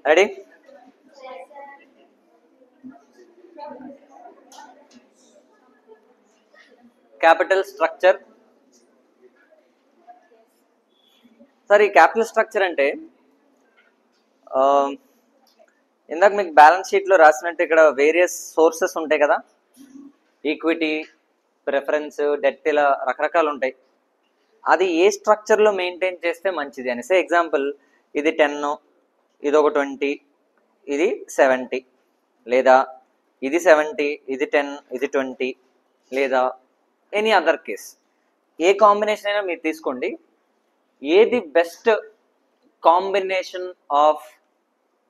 Ready? Capital structure. Sir ఈ capital structure అంటే ఇందాక మీకు బ్యాలెన్స్ షీట్లో రాసినట్టు ఇక్కడ వేరియస్ సోర్సెస్ ఉంటాయి కదా, ఈక్విటీ, ప్రిఫరెన్స్, డెట్, ఇలా రకరకాలు ఉంటాయి. అది ఏ స్ట్రక్చర్లో మెయింటైన్ చేస్తే మంచిది అనేసి. ఎగ్జాంపుల్, ఇది 10, ఇది ఒక 20, ఇది 70, లేదా ఇది 70, ఇది 10, ఇది 20, లేదా ఎనీ అదర్ కేస్, ఏ కాంబినేషన్ అయినా మీరు తీసుకోండి. ఏది బెస్ట్ కాంబినేషన్ ఆఫ్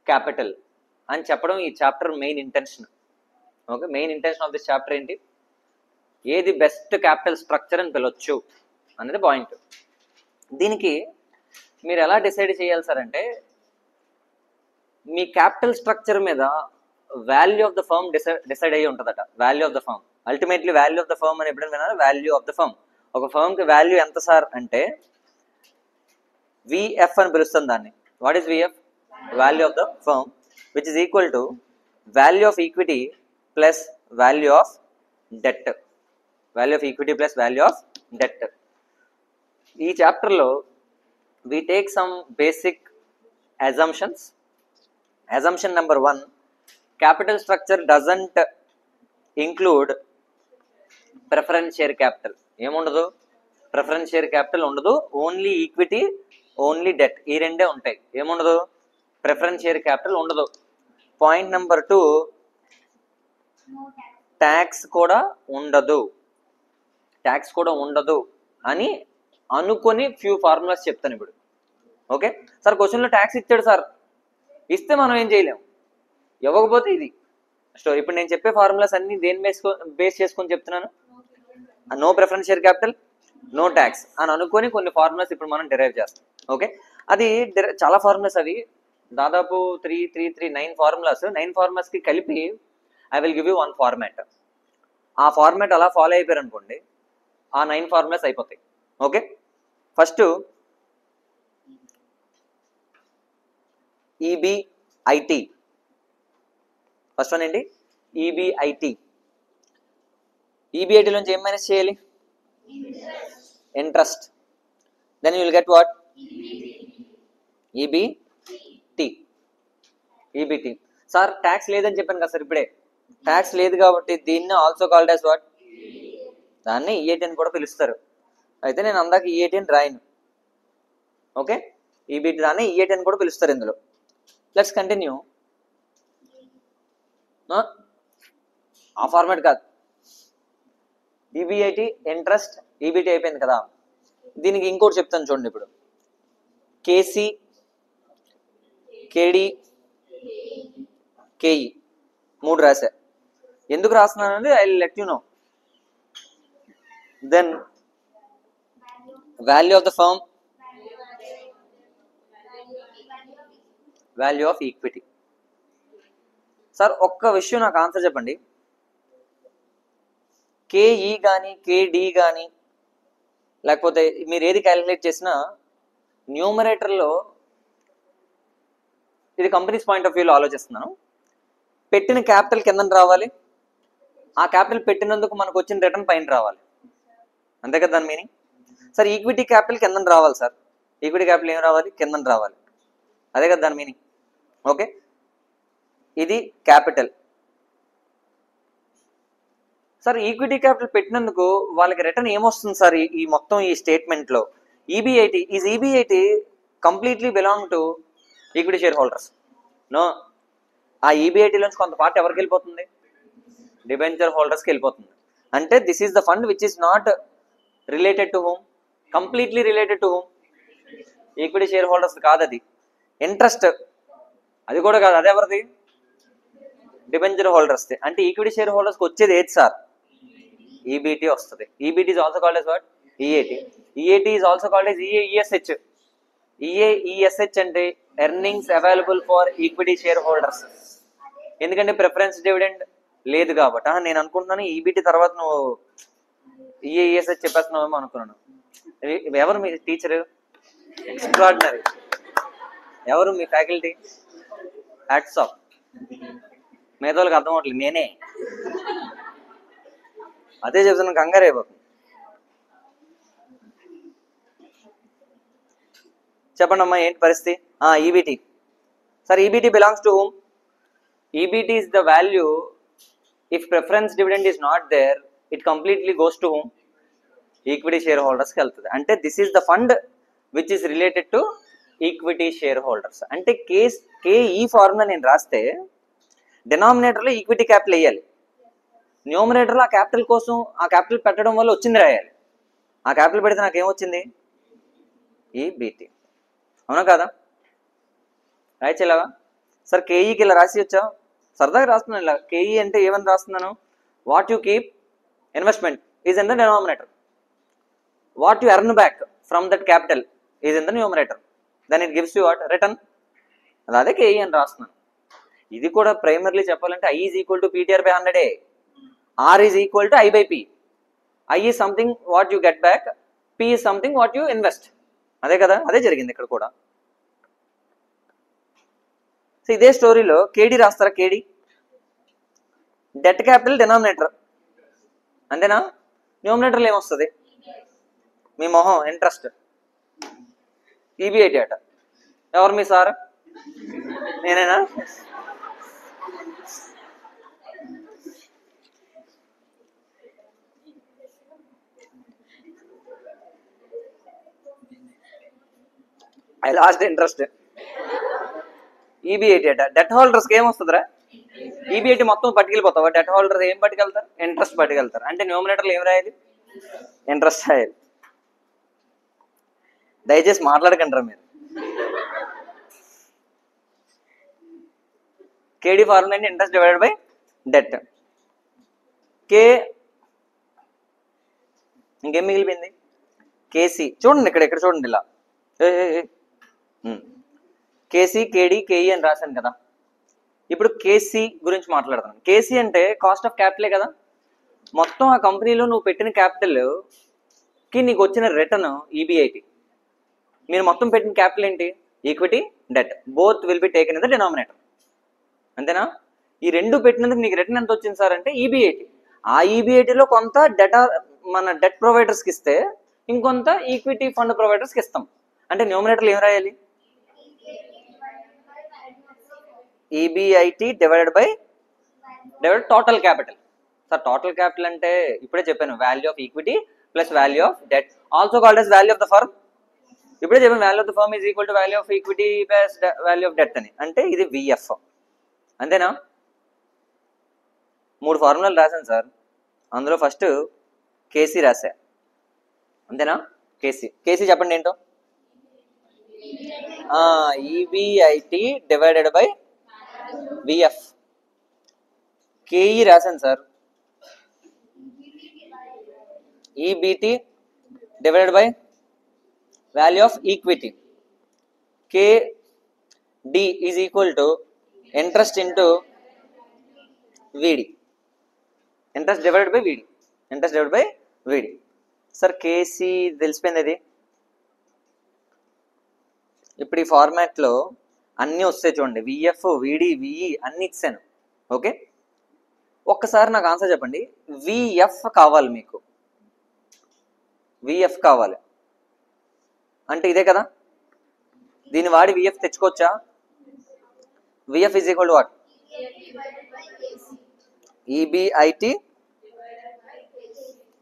క్యాపిటల్ అని చెప్పడం ఈ chapter main intention. Okay, main intention of this chapter ఏంటి? ఏది బెస్ట్ క్యాపిటల్ స్ట్రక్చర్ అని పిలవచ్చు అనేది పాయింట్. దీనికి మీరు ఎలా డిసైడ్ చేయాలి సార్ అంటే, మీ క్యాపిటల్ స్ట్రక్చర్ మీద value of the firm decide అయ్యి ఉంటుందట. Value of the firm, ultimately value of the firm అని ఎప్పుడైనా విన్నారా? Value of the firm. ఒక ఫర్మ్కి వాల్యూ ఎంత సార్ అంటే విఎఫ్ అని పిలుస్తుంది దాన్ని. What is VF? Value of the firm, which is equal to value of equity plus value of debt. Value of equity plus value of debt. ఈ చాప్టర్లో we take some basic assumptions. Assumption number 1, capital structure doesn't include preference share capital. ఏముండదు? Preference share capital ఉండదు. Only equity, only debt, ఈ రెండే ఉంటాయి. ఏముండదు? Preference share capital ఉండదు. Point number 2, tax కూడా ఉండదు. ట్యాక్స్ కూడా ఉండదు అని అనుకొని ఫ్యూ ఫార్ములాస్ చెప్తాను ఇప్పుడు. ఓకే సార్, క్వశ్చన్లో ట్యాక్స్ ఇచ్చాడు సార్, ఇస్తే మనం ఏం చేయలేము, ఇవ్వకపోతే ఇది స్టోరీ. ఇప్పుడు నేను చెప్పే ఫార్ములాస్ అన్ని దేని బేస్ చేసుకొని చెప్తున్నాను? No preference share capital, no tax అని అనుకొని కొన్ని ఫార్ములాస్ ఇప్పుడు మనం డిరైవ్ చేస్తాం. ఓకే, అది చాలా ఫార్ములాస్, అవి దాదాపు 9 ఫార్ములాస్. 9 ఫార్ములాస్కి కలిపి I will give you 1 format. ఆ ఫార్మాట్ అలా ఫాలో అయిపోయారు అనుకోండి, ఆ 9 ఫార్ములాస్ అయిపోతాయి. Okay, first EBIT. First one ఏంటి? ఈబిఐటి. ఈబిఐటి నుంచి ఏం మైనస్ చేయాలి? Interest. Then you will get what? EBT. EBT. Sir tax లేదని చెప్పాను కదా సార్ ఇప్పుడే. ట్యాక్స్ లేదు కాబట్టి దీన్ని ఆల్సో కాల్డ్ యాజ్ వాట్? దాన్ని ఈఏటి అని కూడా పిలుస్తారు. అయితే నేను అందాక ఈఏటి అని రాయను. ఓకే, ఈబిటి దాన్ని ఈఏటి అని కూడా పిలుస్తారు ఇందులో. Let's continue. ఆ ఫార్మాట్ కాదు. ఈబిఐటి, ఇంట్రెస్ట్, ఈబిటి అయిపోయింది కదా. దీనికి ఇంకోటి చెప్తాను చూడండి. ఇప్పుడు కేసీ, కేడి, కేఈ 3 రాశా. ఎందుకు రాస్తున్నాను అనేది I will let you know. Then value of the firm, value of equity. Sir ఒక్క విషయం నాకు ఆన్సర్ చెప్పండి. కేఈ కానీ కేడి కానీ లేకపోతే మీరు ఏది క్యాలిక్యులేట్ చేసినా న్యూమరేటర్లో, ఇది కంపెనీస్ పాయింట్ ఆఫ్ వ్యూలో ఆలోచిస్తున్నాను, పెట్టిన క్యాపిటల్ కింద రావాలి, ఆ క్యాపిటల్ పెట్టినందుకు మనకు వచ్చిన రిటర్న్ పైన రావాలి. అంతే కదా దాని మీనింగ్? సార్ ఈక్విటీ క్యాపిటల్ కింద రావాలి సార్. ఈక్విటీ క్యాపిటల్ ఏం రావాలి? కింద రావాలి. అదే కదా దాని మీనింగ్. ఓకే, ఇది క్యాపిటల్. సార్ ఈక్విటీ క్యాపిటల్ పెట్టినందుకు వాళ్ళకి రిటర్న్ ఏమొస్తుంది సార్ ఈ మొత్తం ఈ స్టేట్మెంట్లో? EBIT is EBIT completely belong to equity share holders. No, ఆ ఈబిఐటిలోంచి కొంత పార్ట్ ఎవరికి వెళ్ళిపోతుంది? డిబెంచర్ హోల్డర్స్కి వెళ్ళిపోతుంది. అంటే this is the fund which is not related to home, completely related to home? Equity share holders కాదు అది. ఇంట్రెస్ట్ అది కూడా కాదు. అది ఎవరిది? డిబెంచర్ హోల్డర్స్ది. అంటే ఈక్విటీ షేర్ హోల్డర్స్కి వచ్చేది ఏది సార్? ఈబిటి వస్తుంది. EBT is also called as what? EAT. EAT is also called as ESH. ESH అంటే earnings available for equity share holders. ఎందుకంటే ప్రిఫరెన్స్ డివిడెండ్ లేదు కాబట్టి. నేను అనుకుంటున్నాను ఈబిటి తర్వాత నువ్వు ఈఎస్హెచ్ చెప్పేస్తున్నావేమో అనుకున్నాను. ఎవరు మీ టీచరు? ఎక్స్ట్రాడినరీ. ఎవరు మీ ఫ్యాకల్టీ? Hats off. మేధోళ్ళకి అర్థం అవట్లేదు, నేనే అదే చెప్తున్నాను, కంగారు అయిపోతుంది. చెప్పండి అమ్మా ఏంటి పరిస్థితి. EBT sir, EBT belongs to whom? EBT is the value if preference dividend is not there, it completely goes to whom? Equity share హోల్డర్స్కి వెళ్తుంది. అంటే this is the fund which is related to equity share holders. అంటే KE formula నేను రాస్తే డినామినేటర్లో equity capital వేయాలి, న్యూమరేటర్లో ఆ capital కోసం ఆ క్యాపిటల్ పెట్టడం వల్ల వచ్చింది రాయాలి. ఆ క్యాపిటల్ పెడితే నాకు ఏమొచ్చింది? ఈబీటీ. అవునా కాదా? రాయచ్చు ఇలాగా. సార్ కేఈకి ఇలా రాసి వచ్చా, సరదాగా రాస్తున్నాను ఇలా. కేఈ అంటే ఏమని రాస్తున్నాను? What you keep investment is in the denominator, what you earn back from that capital is in the numerator, then it gives you what? Return. అదే కేఈ అని రాస్తున్నాను. ఇది కూడా ప్రైమర్లీ చెప్పాలంటే I is equal to PTR by 100, R is equal to I by P. I is something what you get back, P is something what you invest. అదే కదా, అదే జరిగింది ఇక్కడ కూడా. సో ఇదే స్టోరీలో కేడీ రాస్తారా? కేడీ డెట్ క్యాపిటల్ డినామినేటర్, అంతేనా? న్యూమినేటర్లో ఏమొస్తుంది? మీ మొహం ఇంట్రెస్ట్. ఈబీఐటీ అట. ఎవరు మీ సార్? నేనేనా? I lost interest. ఈబీఐటీ అట. డెట్ హోల్డర్స్కి ఏమొస్తుందిరా? ఈబీఐటీ మొత్తం పట్టుకెళ్ళిపోతావా? డెట్ హోల్డర్స్ ఏం పట్టుకెళ్తారు? ఇంట్రెస్ట్ పట్టుకెళ్తారు. అంటే న్యూమినేటర్లో ఏం రాయాలి? ఇంట్రెస్ట్ రాయాలి. దయచేసి మాట్లాడకంటారా మీరు. కేడీ ఫార్ములా అంటే ఇంట్రెస్ట్ డివైడెడ్ బై డెట్. కే ఇంకేం మిగిలిపోయింది? కేసీ. చూడండి ఇక్కడ చూడండి ఇలా. కేసీ, కేడీ, కేఈ అని రాశాను కదా. ఇప్పుడు కేసీ గురించి మాట్లాడుతున్నాను. కేసీ అంటే కాస్ట్ ఆఫ్ క్యాపిటలే కదా. మొత్తం ఆ కంపెనీలో నువ్వు పెట్టిన క్యాపిటల్కి నీకు వచ్చిన రిటర్న్ ఈబీఐటీ. మీరు మొత్తం పెట్టిన క్యాపిటల్ ఏంటి? Equity, debt, both will be taken in the denominator. అంతేనా? ఈ రెండు పెట్టినందుకు నీకు రిటర్న్ ఎంత వచ్చింది సార్ అంటే ఈబీఐటీ. ఆ ఈబీఐటీలో కొంత మన డెట్ ప్రొవైడర్స్కి ఇస్తే, ఇంకొంత ఈక్విటీ ఫండ్ ప్రొవైడర్స్కి ఇస్తాం. అంటే న్యూమినేటర్లో ఏం రాయాలి? EBIT divided by total capital. Sir total capital అంటే ఇప్పుడే చెప్పాను, value of equity plus value of debt, also called as value of the firm. ఇప్పుడే చెప్పాను, value of the firm is equal to value of equity plus value of debt అని. అంటే ఇది VF. అంతేనా? 3 ఫార్ములాలు రాశాను సార్. అందులో ఫస్ట్ కేసీ రాశా. అంతేనా? KC చెప్పండి ఏంటో. EBIT divided by VF. KE రాశాను sir. EBT divided by value of equity. KD is equal to interest into VD. Interest divided by VD. Sir KC తెలిసిపోయింది. అది ఇప్పుడు ఈ ఫార్మాట్లో అన్నీ వస్తాయి చూడండి. విఎఫ్, విడి, విఈ అన్నీ ఇచ్చాను. ఓకే, ఒక్కసారి నాకు ఆన్సర్ చెప్పండి. విఎఫ్ కావాలి మీకు. విఎఫ్ కావాలి అంటే ఇదే కదా. దీన్ని వాడి విఎఫ్ తెచ్చుకోవచ్చా? VF is equal to what? EBIT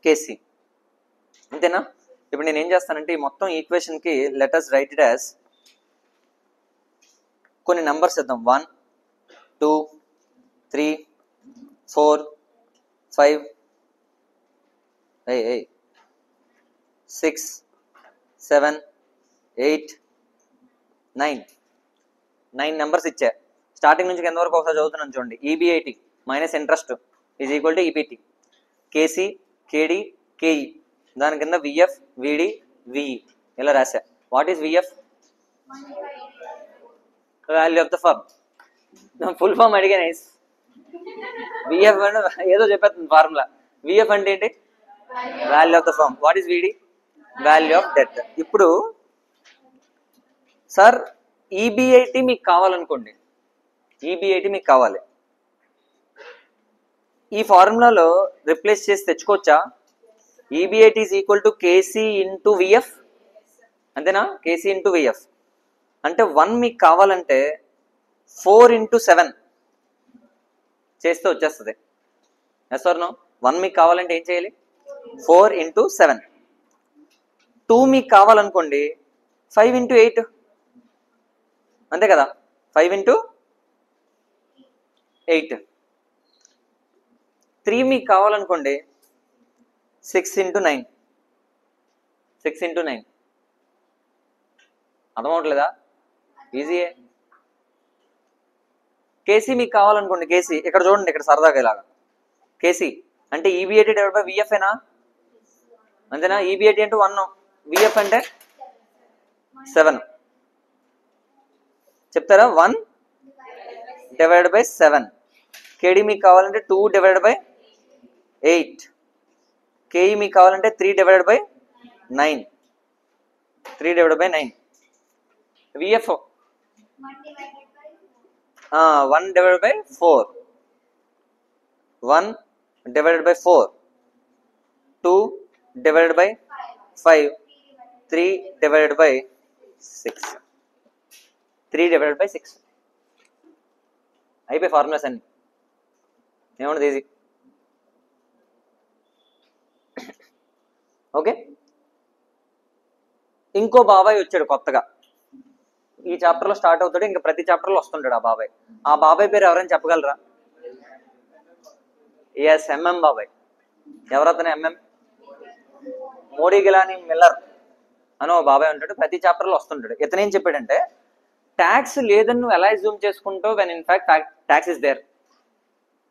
KC. అంతేనా? ఇప్పుడు నేను ఏం చేస్తానంటే ఈ మొత్తం ఈక్వేషన్కి let us write it as కొన్ని నంబర్స్ ఇద్దాం. 1 2 3 4 5 6 7 8 9 నెంబర్స్ ఇచ్చా. స్టార్టింగ్ నుంచి కింద వరకు ఒకసారి చదువుతున్నాను చూడండి. EBIT minus interest is equal to EPT. KC, KD, KE. దాని కింద విఎఫ్, విడి, విఈ ఇలా రాశా. What is VF? Value of the firm. Full form అడిగాను. విఎఫ్ అంటే ఏదో చెప్పేస్తుంది ఫార్ములా. విఎఫ్ అంటే ఏంటి? Value of the firm. What is VD? Value of debt. ఇప్పుడు సార్ ఈబీఐటీ మీకు కావాలనుకోండి, EB80 మీకు కావాలి. ఈ ఫార్ములాలో రిప్లేస్ చేసి తెచ్చుకోవచ్చా? EB80 is equal to KC into VF, అంతేనా? KC ఇంటూ VF అంటే 1 మీకు కావాలంటే 4 ఇంటూ 7 చేస్తే వచ్చేస్తుంది. Yes are no? 1 మీకు కావాలంటే ఏం చేయాలి? 4 ఇంటూ 7. 2 మీకు కావాలనుకోండి 5 ఇంటూ 8, అంతే కదా? 5 ఇంటూ 8. 3 మీకు కావాలనుకోండి 6 ఇంటూ 9. 6 ఇంటూ 9 అర్థమవట్లేదా? ఈజీయే. KC మీకు కావాలనుకోండి, KC ఇక్కడ చూడండి, ఇక్కడ సరదాగా ఇలాగా KC అంటే EB80 డివైడ్ బై VF ఏనా, అంతేనా? EB80 అంటే 1, VF అంటే 7. చెప్తారా? 1 డివైడ్ బై 7. KD మీకు కావాలంటే 2 డివైడ్ బై 8. KE మీకు కావాలంటే 3 divide by 9. 3 divide by 9. VF 1 divide by 4. 1 divided by 4. 2 divided by 5. 3 divided by 6. 3 divided by 6 అయిపోయి ఫార్ములాస్ అన్ని. ఏమన్నది ఈజీ. ఓకే, ఇంకో బాబాయ్ వచ్చాడు కొత్తగా. ఈ చాప్టర్లో స్టార్ట్ అవుతాడు, ఇంకా ప్రతి చాప్టర్లో వస్తుంటాడు ఆ బాబాయ్. ఆ బాబాయ్ పేరు ఎవరైనా చెప్పగలరా? ఎస్, MM బాబాయ్. ఎవరతను? MM మోడీగిలాని మిల్లర్ అని ఓ బాబాయ్ ఉంటాడు, ప్రతి చాప్టర్లో వస్తుంటాడు. ఇతను ఏం చెప్పాడంటే, ట్యాక్స్ లేదని నువ్వు ఎలా అజ్యూమ్ చేసుకుంటావు when in fact tax is there.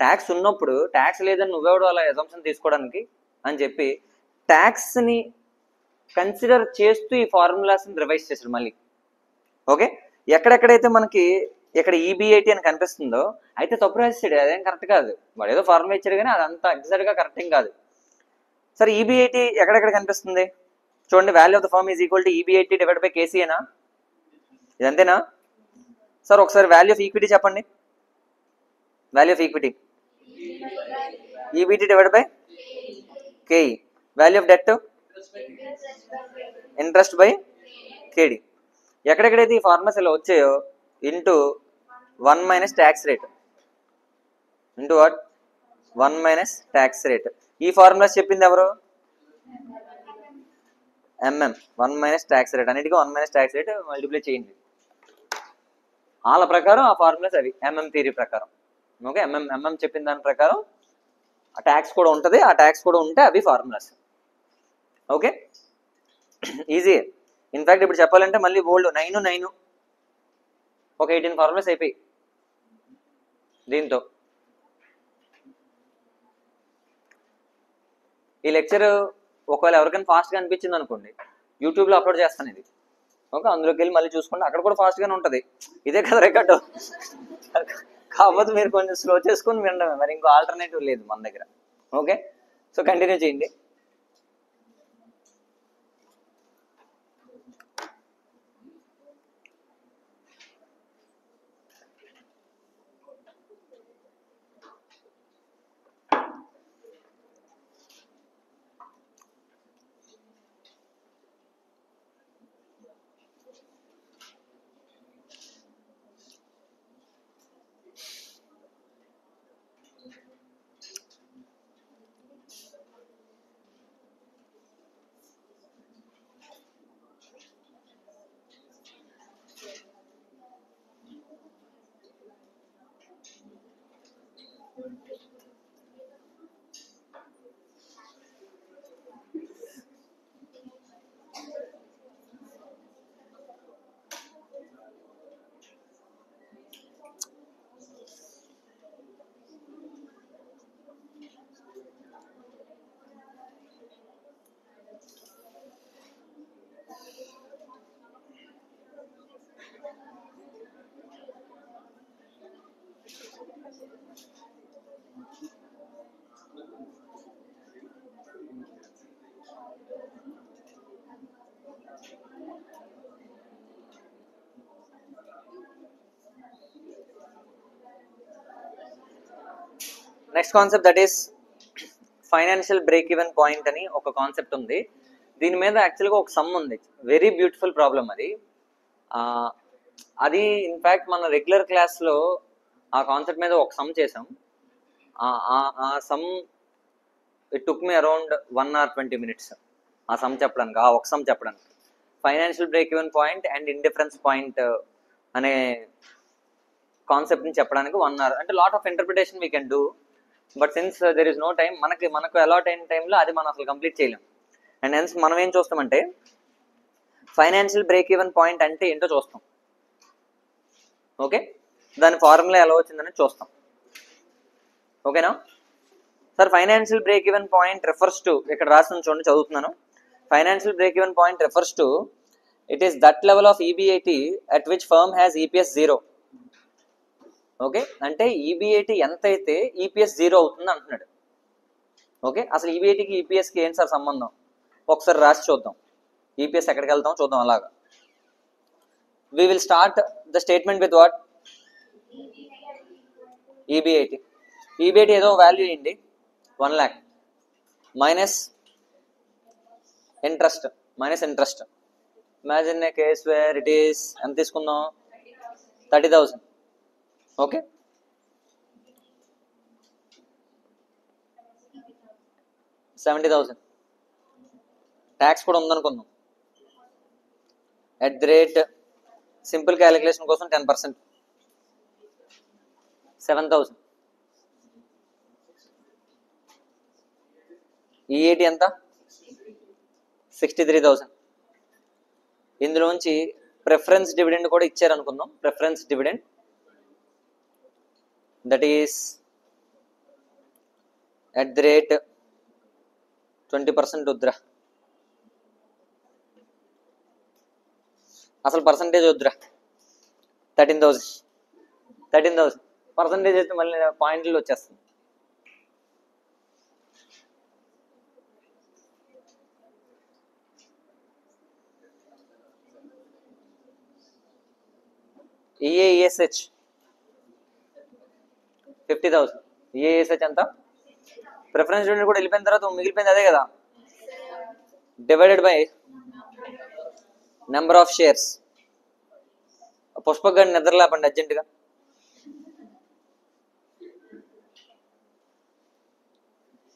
Tax ఉన్నప్పుడు ట్యాక్స్ లేదని నువ్వెవడు అలా అజంప్షన్ తీసుకోవడానికి అని చెప్పి ట్యాక్స్ని కన్సిడర్ చేస్తూ ఈ ఫార్ములాస్ని రివైజ్ చేశాడు మళ్ళీ. ఓకే, ఎక్కడెక్కడైతే మనకి ఇక్కడ EB80 అని కనిపిస్తుందో అయితే తప్పు రాసేసాడు, అదేం కరెక్ట్ కాదు. వాడు ఏదో ఫార్ములా ఇచ్చాడు కానీ అదంతా ఎగ్జాక్ట్గా కరెక్ట్ ఏం కాదు. సరే, EB80 ఎక్కడెక్కడ కనిపిస్తుంది చూడండి. Value of the firm is equal to EB80 divide by KC ఏనా? ఇదంతేనా? సార్ ఒకసారి వాల్యూ ఆఫ్ ఈక్విటీ చెప్పండి. Value of equity EBT divide by KE. Value of debt interest by KD. ఎక్కడెక్కడైతే ఈ ఫార్ములాస్ ఇలా వచ్చాయో into 1 minus tax rate. Into what? 1 minus tax rate. ఈ formulas చెప్పింది ఎవరు? MM. 1 minus tax rate. అన్నిటికీ 1 minus tax rate multiply చేయండి. వాళ్ళ ప్రకారం ఆ ఫార్ములాస్ అవి MM థియరీ ప్రకారం. ఓకే, MM చెప్పిన దాని ప్రకారం ఆ ట్యాక్స్ కూడా ఉంటుంది, ఆ ట్యాక్స్ కూడా ఉంటే అవి ఫార్ములాస్. Okay, easy. ఇన్ఫాక్ట్ ఇప్పుడు చెప్పాలంటే మళ్ళీ ఓల్డ్ 9 ఒక 18 ఫార్ములాస్ అయిపోయి దీంతో. ఈ లెక్చర్ ఒకవేళ ఎవరికైనా ఫాస్ట్గా అనిపించింది అనుకోండి, యూట్యూబ్లో అప్లోడ్ చేస్తాను ఇది. ఓకే, అందులోకి వెళ్ళి మళ్ళీ చూసుకోండి, అక్కడ కూడా ఫాస్ట్గానే ఉంటుంది. ఇదే కదా రికార్డు. కాకపోతే మీరు కొంచెం స్లో చేసుకొని వినడమే, మరి ఇంకో ఆల్టర్నేటివ్ లేదు మన దగ్గర. ఓకే, సో కంటిన్యూ చేయండి. Next concept that is financial break even point అని ఒక కాన్సెప్ట్ ఉంది. దీని మీద యాక్చువల్గా ఒక సమ్ ఉంది, వెరీ బ్యూటిఫుల్ ప్రాబ్లం అది. అది ఇన్ఫ్యాక్ట్ మన రెగ్యులర్ క్లాస్లో ఆ కాన్సెప్ట్ మీద ఒక సమ్ చేసాం. ఆ sum it took me around 1 or 20 minutes ఆ సమ్ చెప్పడానికి, ఆ ఒక సమ్ చెప్పడానికి. Financial break even point and indifference point అనే కాన్సెప్ట్ని చెప్పడానికి 1 hour, అంటే lot of interpretation we can do, but since there is no time, మనకు అలాట్ అయిన టైంలో అది మనం అసలు కంప్లీట్ చేయలేం. అండ్ హెన్స్ మనం ఏం చూస్తామంటే ఫైనాన్షియల్ బ్రేక్ ఈవెన్ పాయింట్ అంటే ఏంటో చూస్తాం. ఓకే, దాని ఫార్ములా ఎలా వచ్చిందని చూస్తాం. ఓకేనా sir? Financial break even point refers to, ఇక్కడ రాసిన చూడండి, చదువుతున్నాను. Financial break even point refers to it is that level of EBIT at which firm has EPS 0. Okay, అంటే ఈబీఐటీ ఎంత అయితే ఈపీఎస్ 0 అవుతుంది అంటున్నాడు. ఓకే, అసలు ఈబీఐటీకి ఈపీఎస్కి ఏంటి సార్ సంబంధం? ఒకసారి రాసి చూద్దాం. ఈపీఎస్ ఎక్కడికి వెళ్తాం చూద్దాం. అలాగా we will start the statement with what? EBIT. EBIT ఏదో వాల్యూ ఏంటి? 1 lakh minus interest. Imagine a case where it is ఎంత తీసుకుందాం? 30,000. ఓకే, $70,000 ట్యాక్స్ కూడా ఉందనుకుందాం. At the rate simple calculation కోసం 10%, 7,000. ఈఏటి ఎంత? 63,000. ఇందులోంచి ప్రిఫరెన్స్ డివిడెండ్ కూడా ఇచ్చారు అనుకుందాం. Preference dividend that is at the rate 20% వద్దురా, అసలు పర్సంటేజ్ వద్దురా, 13,000 పర్సంటేజ్ అయితే మళ్ళీ పాయింట్లు వచ్చేస్తుంది. ఈఏఎస్హెచ్ 50,000. ఈఏఎస్హెచ్ ఎంత? ప్రిఫరెన్స్ డివిడెండ్ కూడా వెళ్ళిపోయిన తర్వాత మిగిలిపోయింది అదే కదా, divided by number of shares. Pushpak గారిని నిద్రలేపండి అర్జెంటుగా.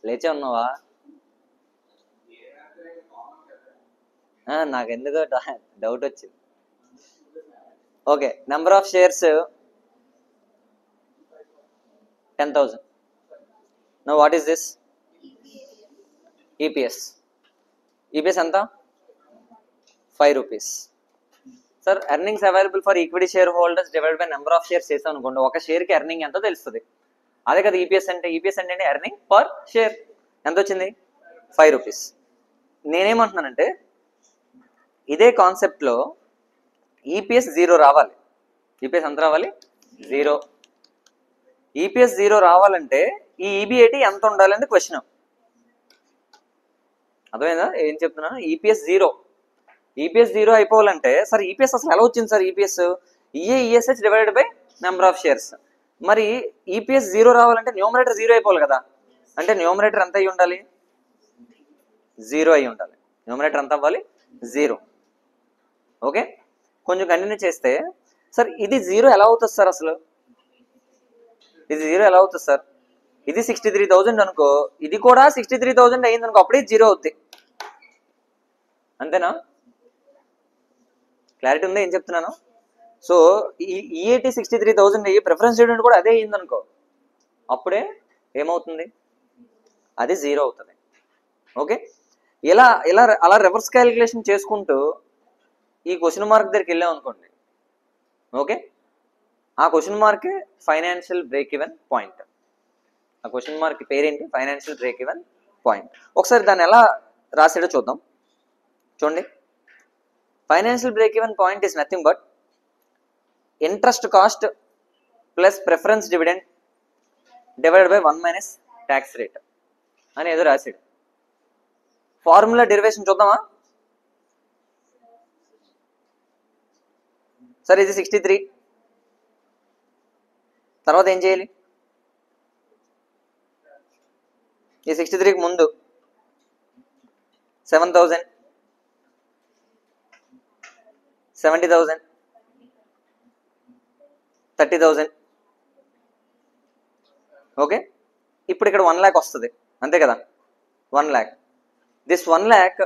లేచే ఉన్నావా? నాకెందుకో డౌట్ వచ్చింది. Okay, number of shares 10,000. Now what is this? EPS. EPS ఎంత? 5 rupees. Sir earnings available for equity share holders divide by number of shares చేసాం అనుకోండి, ఒక షేర్కి ఎర్నింగ్ ఎంతో తెలుస్తుంది. అదే కదా ఈపీఎస్ అంటే. ఈపీఎస్ అంటే ఎర్నింగ్ పర్ షేర్. ఎంత వచ్చింది? 5 rupees. నేనేమంటున్నానంటే ఇదే కాన్సెప్ట్లో ఈపీఎస్ 0 రావాలి. ఈపీఎస్ ఎంత రావాలి? 0. ఈపీఎస్ 0 రావాలంటే ఈ ఈబీఐటీ ఎంత ఉండాలని క్వశ్చన్. అర్థమైందా ఏం చెప్తున్నాను? ఈపీఎస్ 0 అయిపోవాలంటే సార్ ఈపీఎస్ అసలు ఎలా వచ్చింది sir? EPS EAESH divided by number of shares. మరి ఈపీఎస్ 0 రావాలంటే న్యూమరేటర్ 0 అయిపోవాలి కదా. అంటే న్యూమరేటర్ ఎంత అయి ఉండాలి? 0 అయి ఉండాలి. న్యూమరేటర్ ఎంత అవ్వాలి? 0. ఓకే, కొంచెం కంటిన్యూ చేస్తే సార్ ఇది 0 ఎలా అవుతుంది సార్? అసలు ఇది 0 ఎలా అవుతుంది సార్? ఇది 63,000 అనుకో, ఇది కూడా 63,000 అయింది అనుకో, అప్పుడే 0 అవుద్ది. అంతేనా? క్లారిటీ ఉందా ఏం చెప్తున్నాను? సో ఈఏటీ 63,000 అయ్యి ప్రిఫరెన్స్ డివిడెండ్ కూడా అదే అయింది అనుకో, అప్పుడే ఏమవుతుంది? అది 0 అవుతుంది. ఓకే, ఇలా అలా రివర్స్ క్యాలిక్యులేషన్ చేసుకుంటూ ఈ క్వశ్చన్ మార్క్ దగ్గరికి వెళ్ళాం అనుకోండి. ఓకే, ఆ క్వశ్చన్ మార్కే ఫైనాన్షియల్ బ్రేక్ ఈవెన్ పాయింట్. ఆ క్వశ్చన్ మార్క్ పేరేంటి? Financial break even point. ఒకసారి దాన్ని ఎలా రాసాడో చూద్దాం. చూడండి, financial break even point is nothing but interest cost plus preference dividend divided by 1 minus tax rate అని ఏదో రాసాడు. ఫార్ములా డెరివేషన్ చూద్దామా? సార్ ఇది 63, తర్వాత ఏం చేయాలి? ఈ 63కి ముందు 7,000, 70,000, 30,000. ఓకే, ఇప్పుడు ఇక్కడ 1 lakh వస్తుంది అంతే కదా. 1 lakh. This 1 lakh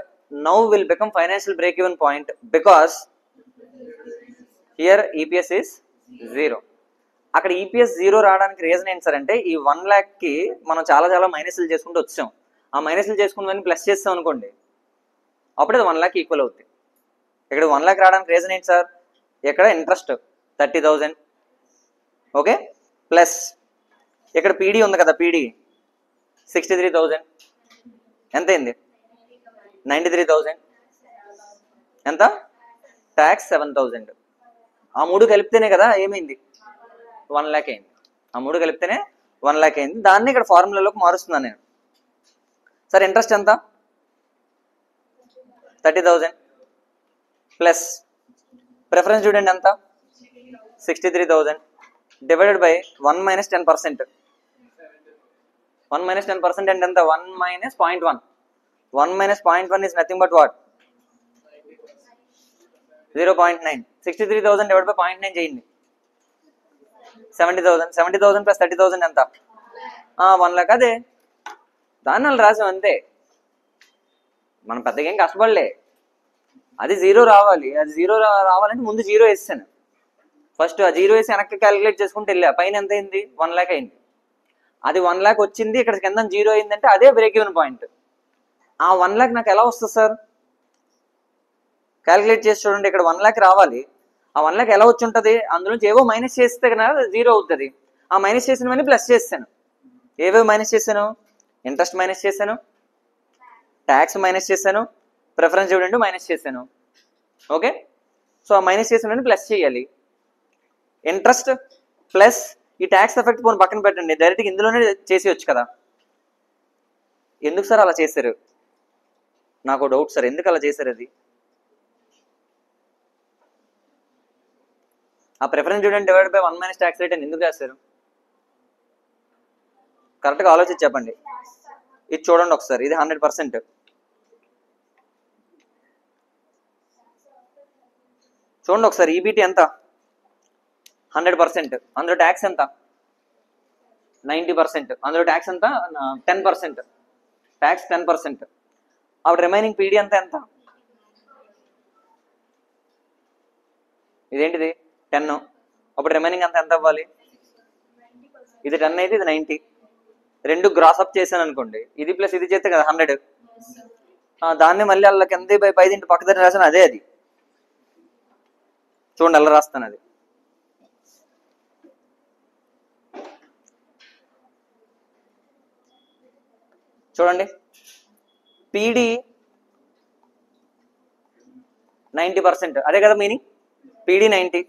now will become financial break even point because here EPS is 0. అక్కడ EPS 0 రావడానికి రీజన్ ఏంటి సార్ అంటే ఈ 1 lakh కి మనం చాలా మైనస్లు చేసుకుంటూ వచ్చాం. ఆ మైనస్లు చేసుకుని ప్లస్ చేస్తాం అనుకోండి, అప్పుడు అది 1 lakh ఈక్వల్ అవుతుంది. ఇక్కడ 1 lakh రావడానికి రీజన్ ఏంటి సార్, ఇక్కడ ఇంట్రెస్ట్ 30,000. ఓకే, ప్లస్ ఇక్కడ పీడీ ఉంది కదా, పీడీ 63,000 ఎంత అయింది, 93,000 ఎంత, ట్యాక్స్ 7,000. ఆ 3 కలిపితేనే కదా ఏమైంది 1 lakh అయింది. ఆ 3 కలిపితేనే 1 lakh అయింది. దాన్ని ఇక్కడ ఫార్ములాలోకి మారుస్తున్నాను నేను. సార్ ఇంట్రెస్ట్ ఎంత, 30,000 ప్లస్ ప్రిఫరెన్స్ చూడండి ఎంత, 63,000 డివైడెడ్ బై 1 minus 10%. 1 minus 10% అంటే ఎంత, 1 minus 0.1. 1 minus 0.1 is nothing but what, 0.9. 63,000 divided by 0.9 చేయండి, 70,000. 70,000 plus 30,000 ఎంత, 1 lakh. అదే దాన్ని వాళ్ళు రాసాం అంతే, మనం పెద్దగా ఏం కష్టపడలే. అది 0 రావాలి, అది 0 రావాలంటే ముందు 0 వేసాను. ఫస్ట్ ఆ 0 వేసి వెనక్కి క్యాలిక్యులేట్ చేసుకుంటే వెళ్ళా, పైన ఎంత అయింది 1 lakh అయింది. అది 1 lakh వచ్చింది, ఇక్కడ కింద 0 అయిందంటే అదే బ్రేక్ ఈవెన్ పాయింట్. ఆ 1 lakh నాకు ఎలా వస్తుంది సార్, క్యాలిక్యులేట్ చేసి చూడండి. ఇక్కడ 1 lakh రావాలి, ఆ 1 lakh ఎలా వచ్చి ఉంటుంది, అందులోంచి ఏవో మైనస్ చేస్తే కన్నా 0 అవుతుంది. ఆ మైనస్ చేసినవన్నీ ప్లస్ చేస్తాను. ఏవో మైనస్ చేశాను, ఇంట్రెస్ట్ మైనస్ చేశాను, ట్యాక్స్ మైనస్ చేశాను, ప్రిఫరెన్స్ డివిడెండ్ మైనస్ చేశాను. ఓకే, సో ఆ మైనస్ చేసినవన్నీ ప్లస్ చేయాలి. ఇంట్రెస్ట్ ప్లస్ ఈ ట్యాక్స్ ఎఫెక్ట్ పోని పక్కన పెట్టండి, డైరెక్ట్గా ఇందులోనే చేసేయచ్చు కదా. ఎందుకు సార్ అలా చేశారు, నాకు డౌట్ సార్, ఎందుకు అలా చేశారు? అది ఆ preference dividend divide by 1 minus tax rate అని ఎందుకు చేస్తారు, కరెక్ట్గా ఆలోచించి చెప్పండి. ఇది చూడండి ఒకసారి, ఇది 100%. చూడండి ఒకసారి, ఈబీటీ ఎంత, 100%. అందులో ట్యాక్స్ ఎంత, 90%. అందులో ట్యాక్స్ ఎంత, 10%. ట్యాక్స్ 10%. అప్పుడు రిమైనింగ్ పీడీ ఎంత, ఇదేంటిది 10. అప్పుడు రిమైనింగ్ అంత ఎంత అవ్వాలి, ఇది 10 అయితే ఇది 90. రెండు గ్రాస్ అప్ చేశాను అనుకోండి, ఇది ప్లస్ ఇది చేస్తే కదా 100. దాన్ని మళ్ళీ వాళ్ళకి ఎంత బై 10 పక్కదాన్ని రాసాను, అదే అది. చూడండి అలా రాస్తాను, అది చూడండి. పీడీ 90%, అదే కదా మీనింగ్. పీడీ 90,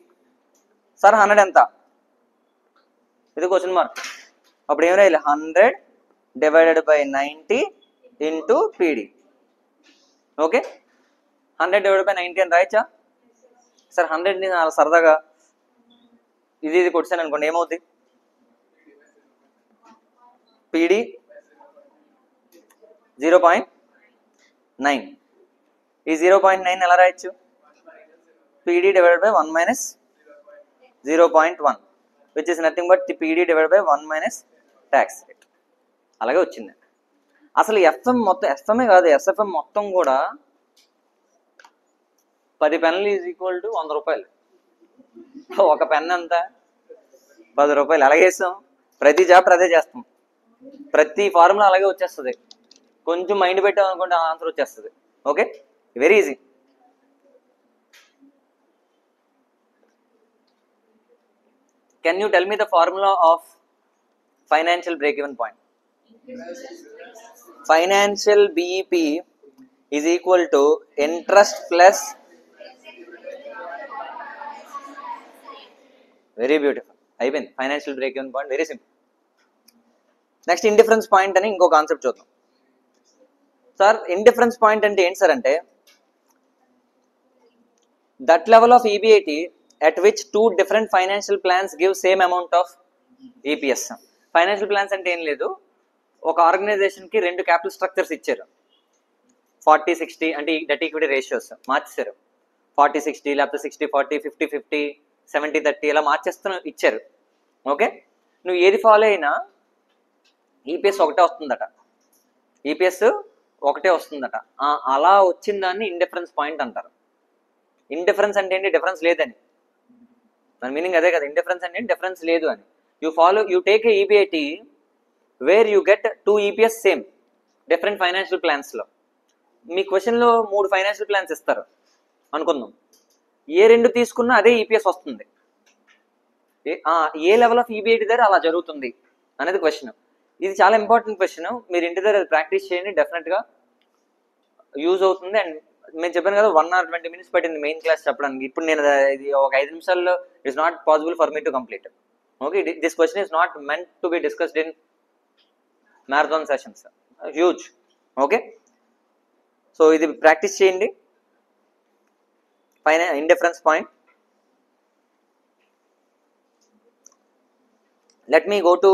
సార్ 100 ఎంత, ఇది క్వశ్చన్ మార్క్. అప్పుడు ఏం రాయాలి, 100 divided by 90 into PD. Okay, 100 divided by 90 అని రాయచ్చా సార్? 100ని సరదాగా ఇది కొట్టాను అనుకోండి, ఏమవుతుంది, పీడీ 0.9. ఈ 0.9 ఎలా రాయొచ్చు, PD divided by 1 minus 0.1 which is nothing but PD divided by 1 minus tax rate. అలాగే వచ్చింది. అసలు ఎఫ్ఎం మొత్తం, ఎఫ్ఎంఏ కాదు ఎస్ఎఫ్ఎం మొత్తం కూడా 10 పెన్నులు ఈజ్ ఈక్వల్ టు 100 రూపాయలు. ఒక పెన్ ఎంత, 10 రూపాయలు. అలాగే చేస్తాం, ప్రతి చాప్టర్ అదే చేస్తాం, ప్రతి ఫార్ములా అలాగే వచ్చేస్తుంది. కొంచెం మైండ్ పెట్టాం అనుకుంటే ఆన్సర్ వచ్చేస్తుంది. Okay, very easy. Can you tell me the formula of financial break even point? Financial BEP is equal to interest plus, very beautiful, అయిపోయింది financial break even point. Very simple. Next indifference point అని ఇంకో concept చూద్దాం. Sir indifference point అంటే ఏంటి sir అంటే, that level of EBIT at which two different financial plans give same amount of EPS. Financial plans అంటే ఏం లేదు, ఒక ఆర్గనైజేషన్కి 2 క్యాపిటల్ స్ట్రక్చర్స్ ఇచ్చారు, 40-60 అంటే డెట్ ఈక్విటీ రేషియోస్ మార్చేశారు, 40-60 లేకపోతే 60-40, 50-50, 70-30 ఇలా ఇచ్చారు. ఓకే, నువ్వు ఏది ఫాలో అయినా ఈపీఎస్ ఒకటే వస్తుందట, ఈపీఎస్ ఒకటే వస్తుందట. అలా వచ్చిన దాన్ని ఇండిఫరెన్స్ పాయింట్ అంటారు. ఇండిఫరెన్స్ అంటే ఏంటి? డిఫరెన్స్ లేదని, దాని మీనింగ్ అదే కదా. ఇండిఫరెన్స్ అంటే డిఫరెన్స్ లేదు అని. You take a EBIT where you get 2 EPS same different financial ప్లాన్స్లో. మీ క్వశ్చన్లో 3 ఫైనాన్షియల్ ప్లాన్స్ ఇస్తారు అనుకుందాం, ఏ 2 తీసుకున్నా అదే ఈపీఎస్ వస్తుంది. ఏ లెవెల్ ఆఫ్ ఈబీఐటీ దగ్గర అలా జరుగుతుంది అనేది క్వశ్చన్. ఇది చాలా ఇంపార్టెంట్ క్వశ్చన్, మీరు ఇంటి దగ్గర ప్రాక్టీస్ చేయండి, డెఫినెట్గా యూజ్ అవుతుంది. అండ్ నేను చెప్పాను కదా 1 or 20 minutes పట్టింది మెయిన్ క్లాస్ చెప్పడానికి. ఇప్పుడు నేను ఇది ఒక 5 నిమిషాల్లో it's not possible for me to complete. Okay, this question is not meant to be discussed in marathon sessions, huge. Okay, so ఇది ప్రాక్టీస్ చేయండి. పైన indifference point. Let me go to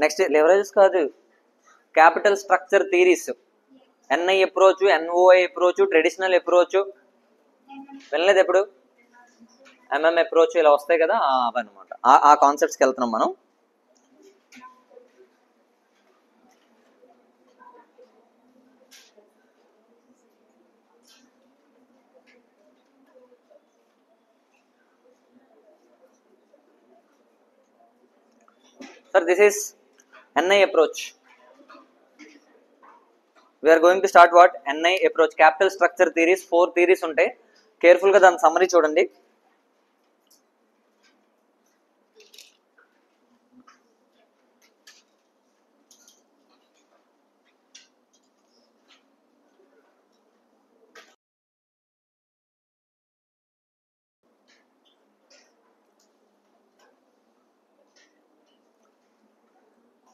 next. Leverages కాదు, capital structure theories. NI approach, NOI approach, traditional approach వెళ్ళలేదు ఎప్పుడు, MM approach ఇలా వస్తాయి కదా, అవన్నమాట. ఆ కాన్సెప్ట్స్కి వెళ్తున్నాం మనం. Sir, this is NI approach. We are going to start what? NI approach, capital structure theories. 4 theories ఉంటాయి, కేర్ఫుల్ గా దాని సమ్మరీ చూడండి.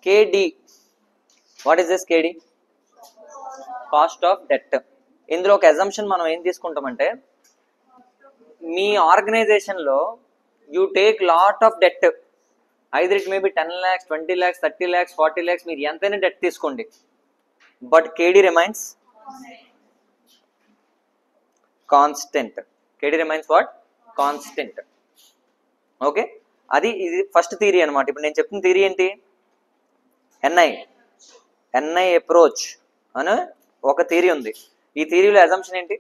KD, what is this KD? Cost of debt. ఇందులో ఒక అజంప్షన్ మనం ఏం తీసుకుంటామంటే, మీ ఆర్గనైజేషన్లో you take lot of debt, either it may be 10 lakhs, 20 lakhs, 30 lakhs, 40 lakhs, మీరు ఎంతైనా డెట్ తీసుకోండి, but KD remains constant. KD remains what? Constant. Okay, ఇది ఫస్ట్ థియరీ అనమాట. ఇప్పుడు నేను చెప్తున్న థియరీ ఏంటి? ఎన్ఐ అప్రోచ్ అని ఒక థియరీ ఉంది. ఈ థియరీలో అజంప్షన్ ఏంటి?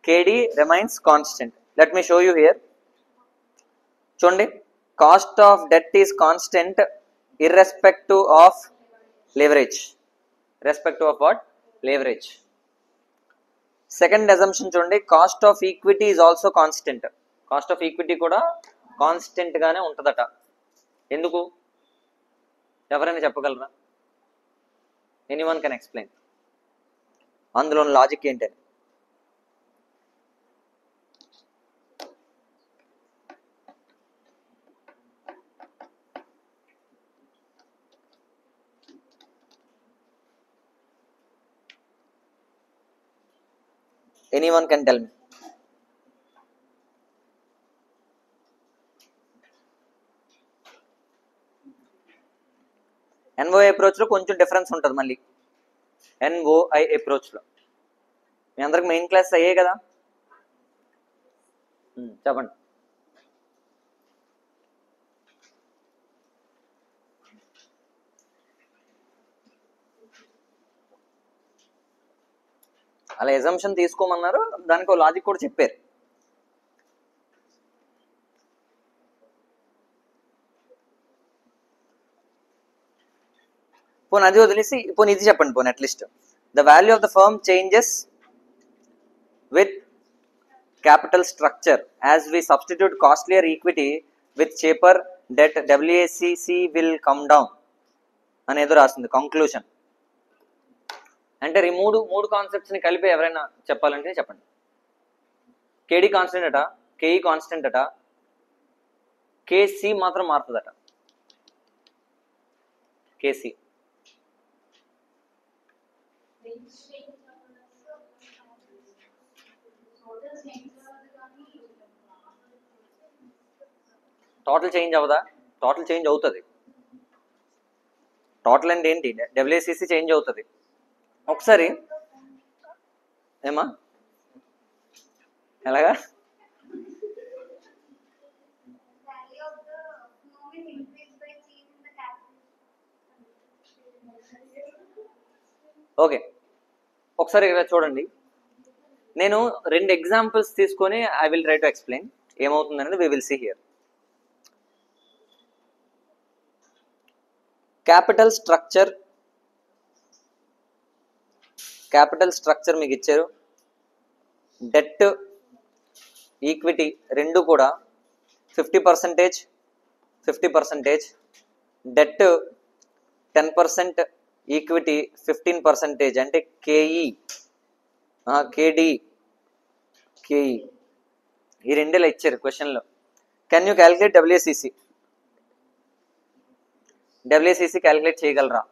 KD remains constant. Let me show you here. చూడండి, cost of debt is constant irrespective of leverage. Respective of what? Leverage. Second assumption చూడండి, cost of equity is also constant. Cost of equity కూడా constant గానే ఉంటుందట. ఎందుకు? ఎవరైనా చెప్పగలరా? Anyone can explain. అందులో logic ఏంటని. Anyone can tell me. NOI అప్రోచ్లో కొంచెం డిఫరెన్స్ ఉంటుంది మళ్ళీ. ఎన్ఓఐ అప్రోచ్లో మీ అందరికి మెయిన్ క్లాస్ అయ్యే కదా, చెప్పండి. అలా ఎజంప్షన్ తీసుకోమన్నారు, దానికి ఒక లాజిక్ కూడా చెప్పారు. పోనీ అది వదిలేసి పోనీ ఇది చెప్పండి. పోనీ at least the value of the firm changes with capital structure as we substitute costlier equity with cheaper debt, WACC will come down అనేదో రాసింది కంక్లూషన్. అంటే ఈ మూడు కాన్సెప్ట్స్ ని కలిపి ఎవరైనా చెప్పాలంటే చెప్పండి. KD కాన్స్టెంట్ అట, KE కాన్స్టెంట్ అట, KC మాత్రం మారుతుందట. KC టోటల్ చేంజ్ అవ్వదా? టోటల్ చేంజ్ అవుతుంది. టోటల్ అంటే ఏంటి, డబ్ల్యూఏసీసీ చేంజ్ అవుతుంది. ఒకసారి ఏమా ఎలాగా ఓకే, ఒకసారి ఇక్కడ చూడండి. నేను 2 ఎగ్జాంపుల్స్ తీసుకొని I will try to explain ఏమవుతుంది అనేది. We will see here. Capital structure మీకు ఇచ్చారు. డెట్ ఈక్విటీ రెండు కూడా 50%, 50%. Debt 10%, equity 15%. అంటే కేఈ కేడి కేఈ ఈ రెండేలా ఇచ్చారు క్వశ్చన్లో. Can you calculate WACC? WACC calculate చేయగలరా?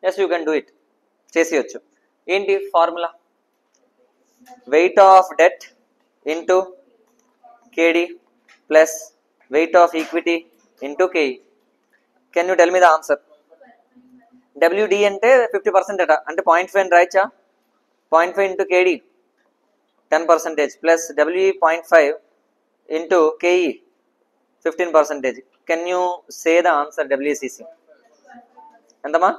Yes, you can do it. చేసేయచ్చు. ఏంటి formula? Weight of debt into KD plus weight of equity into KE. Can you tell me the answer? WD అంటే 50% అట, అంటే 0.5 రాయచ్చా? 0.5 into KD 10% plus WE 0.5 into KE 15%. Can you say the answer WACC? ఎంతమా?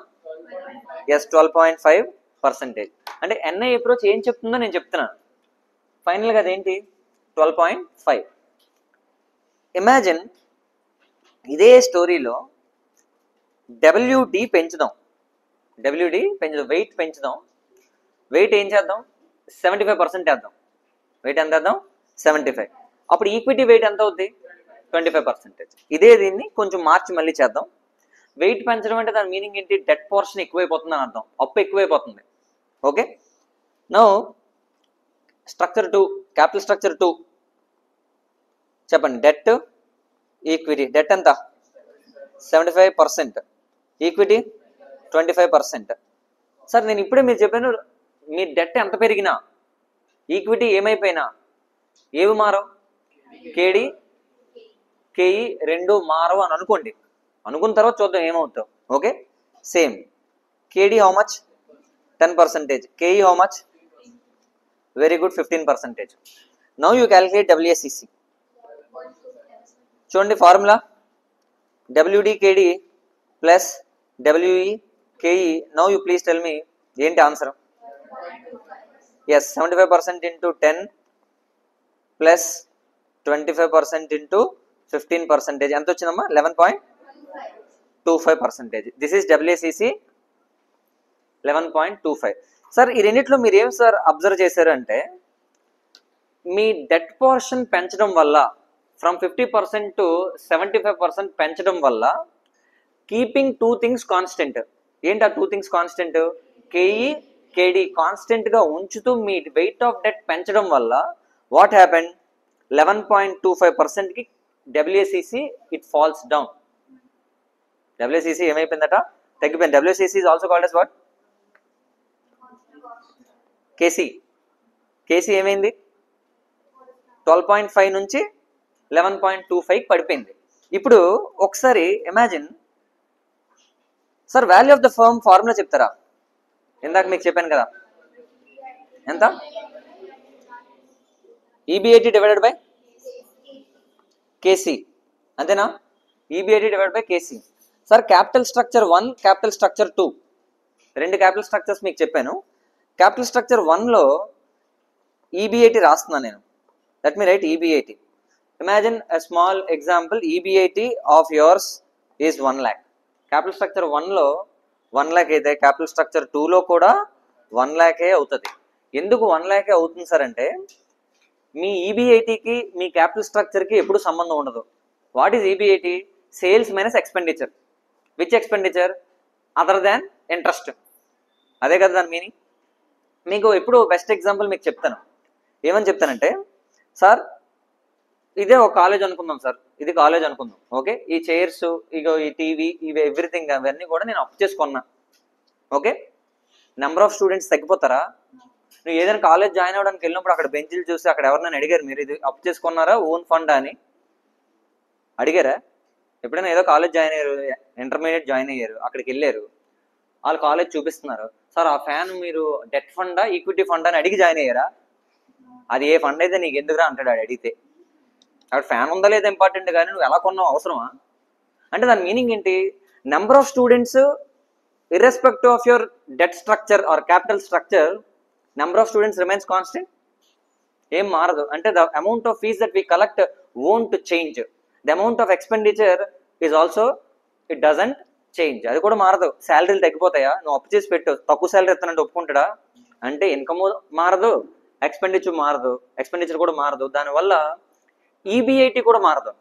Yes, 12.5%. అంటే NI approach ఏం చెప్తుందో నేను చెప్తున్నాను. ఫైనల్గా అదేంటి? 12.5. ఇమాజిన్ ఇదే స్టోరీలో డబ్ల్యూడి పెంచుదాం, వెయిట్ పెంచుదాం. వెయిట్ ఏం చేద్దాం? 75% వేద్దాం. వెయిట్ ఎంత వేద్దాం? 75. అప్పుడు ఈక్విటీ వెయిట్ ఎంత అవుద్ది? 25%. ఇదే దీన్ని కొంచెం మార్చి మళ్ళీ చేద్దాం. వెయిట్ పెంచడం అంటే దాని మీనింగ్ ఏంటి? డెట్ పోర్షన్ ఎక్కువైపోతుంది అని అర్థం, అప్పు ఎక్కువైపోతుంది. Okay, now structure 2, capital structure 2 చెప్పండి. Debt equity. డెట్ ఎంత? 75%, ఈక్విటీ 25%. సార్ నేను ఇప్పుడే మీరు చెప్పాను, మీ డెట్ ఎంత పెరిగినా ఈక్విటీ ఏమైపోయినా ఏవి మారవు? కేడి కేఈ రెండు మారవు అని అనుకోండి. అనుకున్న తర్వాత చూద్దాం ఏమవుతావు. Okay, same. KD how much? 10%. KE how much? Very good, 15%. Now you calculate WACC. చూడండి formula WD KD plus WE KE. Now you please tell me ఏంటి ఆన్సర్? Yes, 75% into 10 plus 25% into 15%. ఎంత వచ్చిందమ్మా? 11.25%. This is డబ్ల్యూఏసీసీ 11.25. సార్ ఈ రెండిట్లో మీరు ఏం sir observe చేశారు అంటే, మీ డెట్ పోర్షన్ పెంచడం వల్ల ఫ్రమ్ 50% టు 75% పెంచడం వల్ల కీపింగ్ 2 things కాన్స్టెంట్. ఏంటి ఆ 2 things కాన్స్టెంట్? కేఈ కేడి కాన్స్టెంట్గా ఉంచుతూ మీ వెయిట్ ఆఫ్ డెట్ పెంచడం వల్ల వాట్ హ్యాపెండ్? 11.25%కి WACC it falls down. WACC ఏమైపోయిందట? తగ్గిపోయింది. WACC is also called as what? KC. KC ఏమైంది? 12.5 నుంచి 11.25 పడిపోయింది. ఇప్పుడు ఒకసారి imagine sir, value of the firm formula చెప్తారా? ఇందాక మీకు చెప్పాను కదా, ఎంత? ఈబిఐటి డివైడెడ్ బై కేసీ, అంతేనా? EBIT divided by KC. Sir capital structure 1, capital structure 2 రెండు క్యాపిటల్ స్ట్రక్చర్స్ మీకు చెప్పాను. క్యాపిటల్ స్ట్రక్చర్ 1లో ఈబిఐటి రాస్తున్నాను నేను. Let me write EBIT. Imagine a small example, EBIT of yours is 1 lakh. Capital structure 1లో 1 lakh అయితే capital structure 2లో కూడా 1 lakh అవుతుంది. ఎందుకు 1 lakh అవుతుంది సార్ అంటే, మీ ఈబిఐటికి మీ క్యాపిటల్ స్ట్రక్చర్కి ఎప్పుడు సంబంధం ఉండదు. What is EBIT? Sales minus expenditure. Which expenditure? Other than interest. అదే కదా దాని మీనింగ్. మీకు ఎప్పుడు బెస్ట్ ఎగ్జాంపుల్ మీకు చెప్తాను. ఏమని చెప్తానంటే, సార్ ఇదే ఒక కాలేజ్ అనుకుందాం సార్, ఇది కాలేజ్ అనుకుందాం. ఓకే, ఈ చైర్స్, ఇగో ఈ టీవీ, ఇవి ఎవ్రీథింగ్ అవన్నీ కూడా నేను అప్ చేసుకున్నా. ఓకే, నెంబర్ ఆఫ్ స్టూడెంట్స్ తగ్గిపోతారా? నువ్వు ఏదైనా కాలేజ్ జాయిన్ అవ్వడానికి వెళ్ళినప్పుడు అక్కడ బెంచ్లు చూసి అక్కడ ఎవరినైనా అడిగారు, మీరు ఇది అప్ చేసుకున్నారా ఓన్ ఫండ్ అని అడిగారా? ఎప్పుడైనా ఏదో కాలేజ్ జాయిన్ అయ్యారు, ఇంటర్మీడియట్ జాయిన్ అయ్యారు, అక్కడికి వెళ్ళారు, వాళ్ళు కాలేజ్ చూపిస్తున్నారు, సార్ ఆ ఫ్యాన్ మీరు డెట్ ఫండా ఈక్విటీ ఫండ్ అని అడిగి జాయిన్ అయ్యారా? అది ఏ ఫండ్ అయితే నీకు ఎందుకురా అంటాడు ఆడు అడిగితే. అక్కడ ఫ్యాన్ ఉందా లేదా ఇంపార్టెంట్, కానీ నువ్వు ఎలా కొన్నావు అవసరమా? అంటే దాని మీనింగ్ ఏంటి? Number of students irrespective of your debt structure or capital structure, number of students remains constant, ఏం మారదు. అంటే the amount of fees that we collect won't change, the amount of expenditure is also, it doesn't change, అది కూడా మారదు. శాలరీలు తగ్గిపోతాయా? నువ్వు అప్పు చేసి పెట్టు, తక్కువ శాలరీ ఇస్తానంటే ఒప్పుకుంటాడా? అంటే ఇన్కమ్ మారదు, ఎక్స్పెండిచర్ కూడా మారదు. దానివల్ల ఈబిఐటి కూడా మారదు.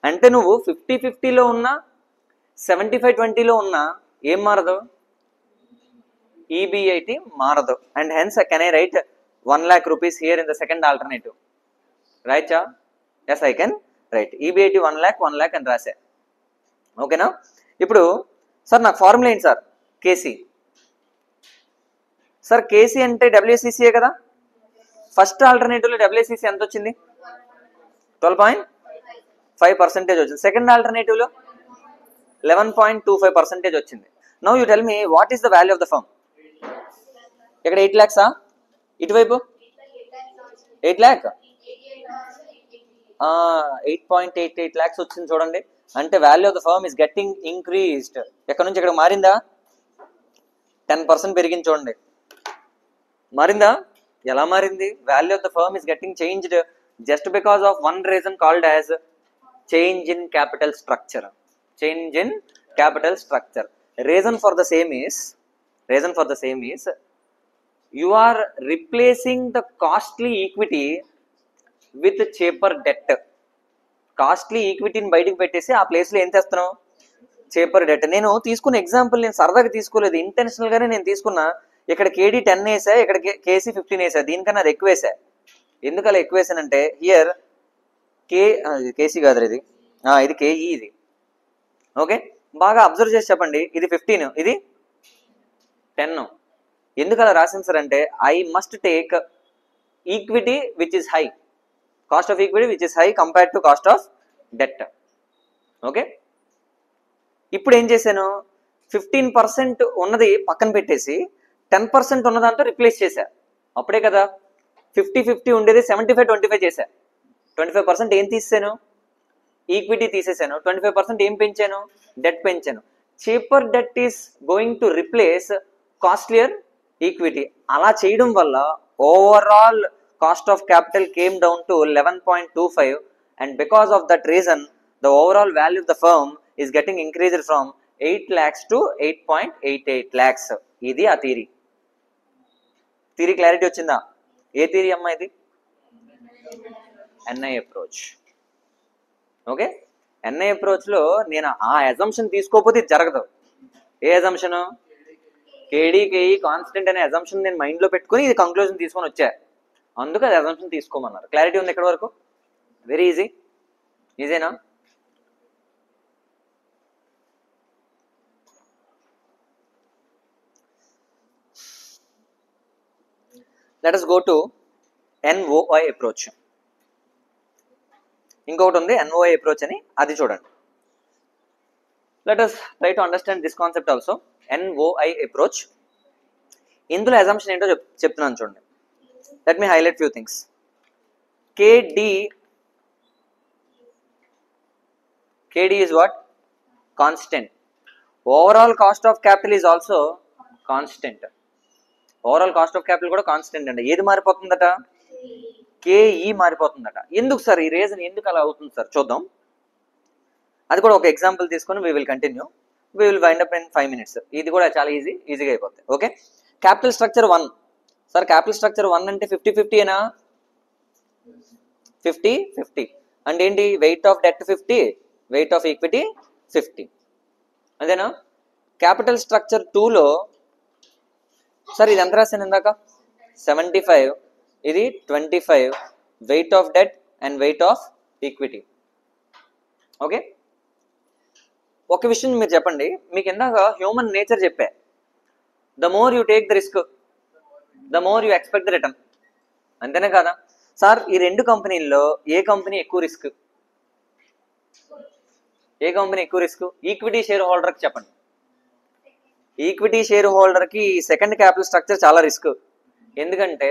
అంటే నువ్వు 50-50లో ఉన్నా 75-20లో ఉన్నా ఏం మారదు? ఈబిఐటి మారదు. And hence can I right 1 lakh rupees here in the second alternative, right cha? Yes, I can write EBIT 1 lakh అని రాసా. ఓకేనా? ఇప్పుడు సార్ నాకు ఫార్ములా ఏంటి సార్? కేసీ. సార్ కేసీ అంటే డబ్ల్యూసీసీఏ కదా. ఫస్ట్ ఆల్టర్నేటివ్లో డబ్ల్యూసీసీ ఎంత వచ్చింది? 12.5% వచ్చింది. సెకండ్ ఆల్టర్నేటివ్లో 11.25% వచ్చింది. Now you tell me what is the value of the firm? ఇక్కడ 8 lakhs, ఇటువైపు 8 lakh, 8.88 lakhs వచ్చింది చూడండి. అంటే value of the firm is getting increased. ఎక్కడ నుంచి ఇక్కడ మారిందా? 10% పెరిగింది చూడండి. మారిందా? ఎలా మారింది? Value of the firm is getting changed just because of one reason called as change in capital structure. Change in capital structure. Reason for the same is you are replacing the costly equity with cheaper debt. Costly ఈక్విటీని బయటకు పెట్టేసి ఆ ప్లేస్లో ఏం చేస్తున్నావు? చేపర్ debt. నేను తీసుకున్న example నేను సరదాగా తీసుకోలేదు, ఇంటెన్షనల్గానే నేను తీసుకున్నా. ఇక్కడ కేడీ 10 వేసా, ఇక్కడ కేసీ 15 వేసా, దీనికన్నా అది ఎక్కువ వేసా. ఎందుకు అలా ఎక్కువ వేసానంటే హియర్ కేసీ కాదు ఇది, ఇది కేఈ. ఇది ఓకే, బాగా అబ్జర్వ్ చేసి చెప్పండి. ఇది 15, ఇది 10. ఎందుకు అలా రాసింది సార్ అంటే I must take equity which is high, cost of equity which is high compared to cost of debt. Okay, ఇప్పుడు ఏం చేశాను? 15% ఉన్నది పక్కన పెట్టేసి 10% ఉన్నదాంతో రిప్లేస్ చేశా. అప్పుడే కదా 50-50 ఉండేది 75-25 చేశా. 25% ఏం తీసాను? ఈక్విటీ తీసేసాను. 25% ఏం పెంచాను? డెట్ పెంచాను. Cheaper debt is going to replace costlier equity. అలా చేయడం వల్ల overall cost of capital came down to 11.25, and because of that reason the overall value of the firm is getting increased from 8 lakhs to 8.88 lakhs. ఇది ఆ theory. Clarity వచ్చిందా? ఏ theory అమ్మా ఇది? NI approach. Okay, NI అప్రోచ్లో నేను ఆ assumption తీసుకోకపోతే ఇది జరగదు. ఏ అజంప్షన్? కేడీకేఈ కాన్స్టెంట్ అనే అజంప్షన్ నేను మైండ్లో పెట్టుకుని ఇది కంక్లూజన్ తీసుకొని వచ్చా. అందుకు అది అజంప్షన్ తీసుకోమన్నారు. క్లారిటీ ఉంది ఇక్కడ వరకు? వెరీ ఈజీనా? Let us go to NOI approach. ఇంకొకటి ఉంది NOI approach అని, అది చూడండి. Let us try to understand this concept also. NOI approach. ఇందులో అజంప్షన్ ఏంటో చెప్తున్నాను చూడండి. Let me highlight few things. KD is what? Constant. Overall cost of capital is also constant. Overall cost of capital కూడా constant అండి. ఏది మారిపోతుందట? K E మారిపోతుందట. ఎందుకు sir? ఈ reason ఎందుకు అలా అవుతుంది సార్ చూద్దాం. అది కూడా ఒక ఎగ్జాంపుల్ తీసుకొని we will continue. We will wind up in 5 minutes. ఇది కూడా చాలా ఈజీగా అయిపోతుంది. Okay, capital structure 1. Sir capital structure 1 అంటే 50-50 ఏనా? 50-50 అంటే ఏంటి? Wait of debt 50, wait of equity 50, అదేనా? క్యాపిటల్ స్ట్రక్చర్ 2లో సార్ ఇది ఎంత రాశాను ఇందాక? 75, ఇది 25, weight of debt and weight of equity. Okay, ఒక విషయం మీరు చెప్పండి. మీకు ఇందాక హ్యూమన్ నేచర్ చెప్పా, the more you take the risk the more you expect the return. అంతేనే కదా సార్? ఈ రెండు కంపెనీల్లో ఏ కంపెనీ ఎక్కువ రిస్క్? ఏ కంపెనీ ఎక్కువ రిస్క్? ఈక్విటీ షేర్ హోల్డర్కి చెప్పండి. ఈక్విటీ షేర్ హోల్డర్కి సెకండ్ క్యాపిటల్ స్ట్రక్చర్ చాలా రిస్క్. ఎందుకంటే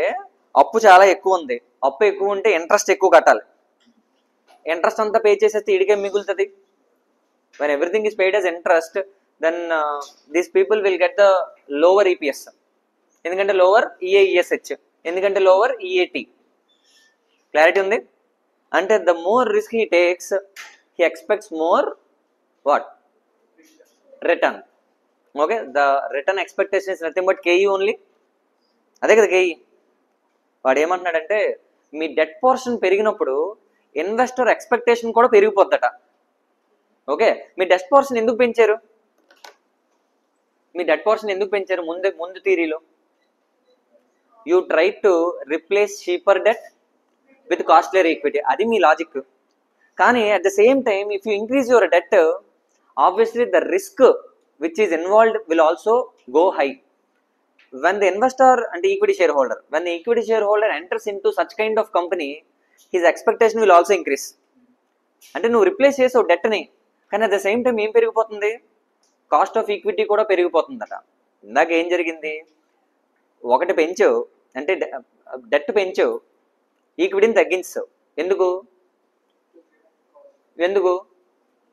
అప్పు చాలా ఎక్కువ ఉంది. అప్పు ఎక్కువ ఉంటే ఇంట్రెస్ట్ ఎక్కువ కట్టాలి. ఇంట్రెస్ట్ అంతా పే చేసేస్తే ఇడికే మిగులుతుంది. when everything is paid as interest, then these people will get the lower EPS. ఎందుకంటే lower EAESH, ఎందుకంటే lower EAT. క్లారిటీ ఉంది? అంటే the more risk he takes, he expects more what? Return. Okay, the return expectation is nothing but KE only. అదే కదా KE. వాడు ఏమంటున్నాడంటే మీ debt portion పెరిగినప్పుడు ఇన్వెస్టర్ ఎక్స్పెక్టేషన్ కూడా పెరిగిపోద్దట. ఓకే, మీ డెట్ పోర్షన్ ఎందుకు పెంచారు? ముందు థియరీలో you try to replace cheaper debt with costlier equity, అది మీ లాజిక్. కానీ at the same time if you increase your debt, obviously the risk which is involved will also go high. when the investor and equity shareholder, when the equity shareholder enters into such kind of company, his expectation will also increase. అంటే నువ్వు replace చేసావు డెట్ని, కానీ at the same time ఏం పెరిగిపోతుంది? Cost of equity కూడా పెరిగిపోతుందట. ఇందాక ఏం జరిగింది? ఒకటి పెంచావు అంటే డెట్ పెంచావు, ఈక్విటీని తగ్గించావు. ఎందుకు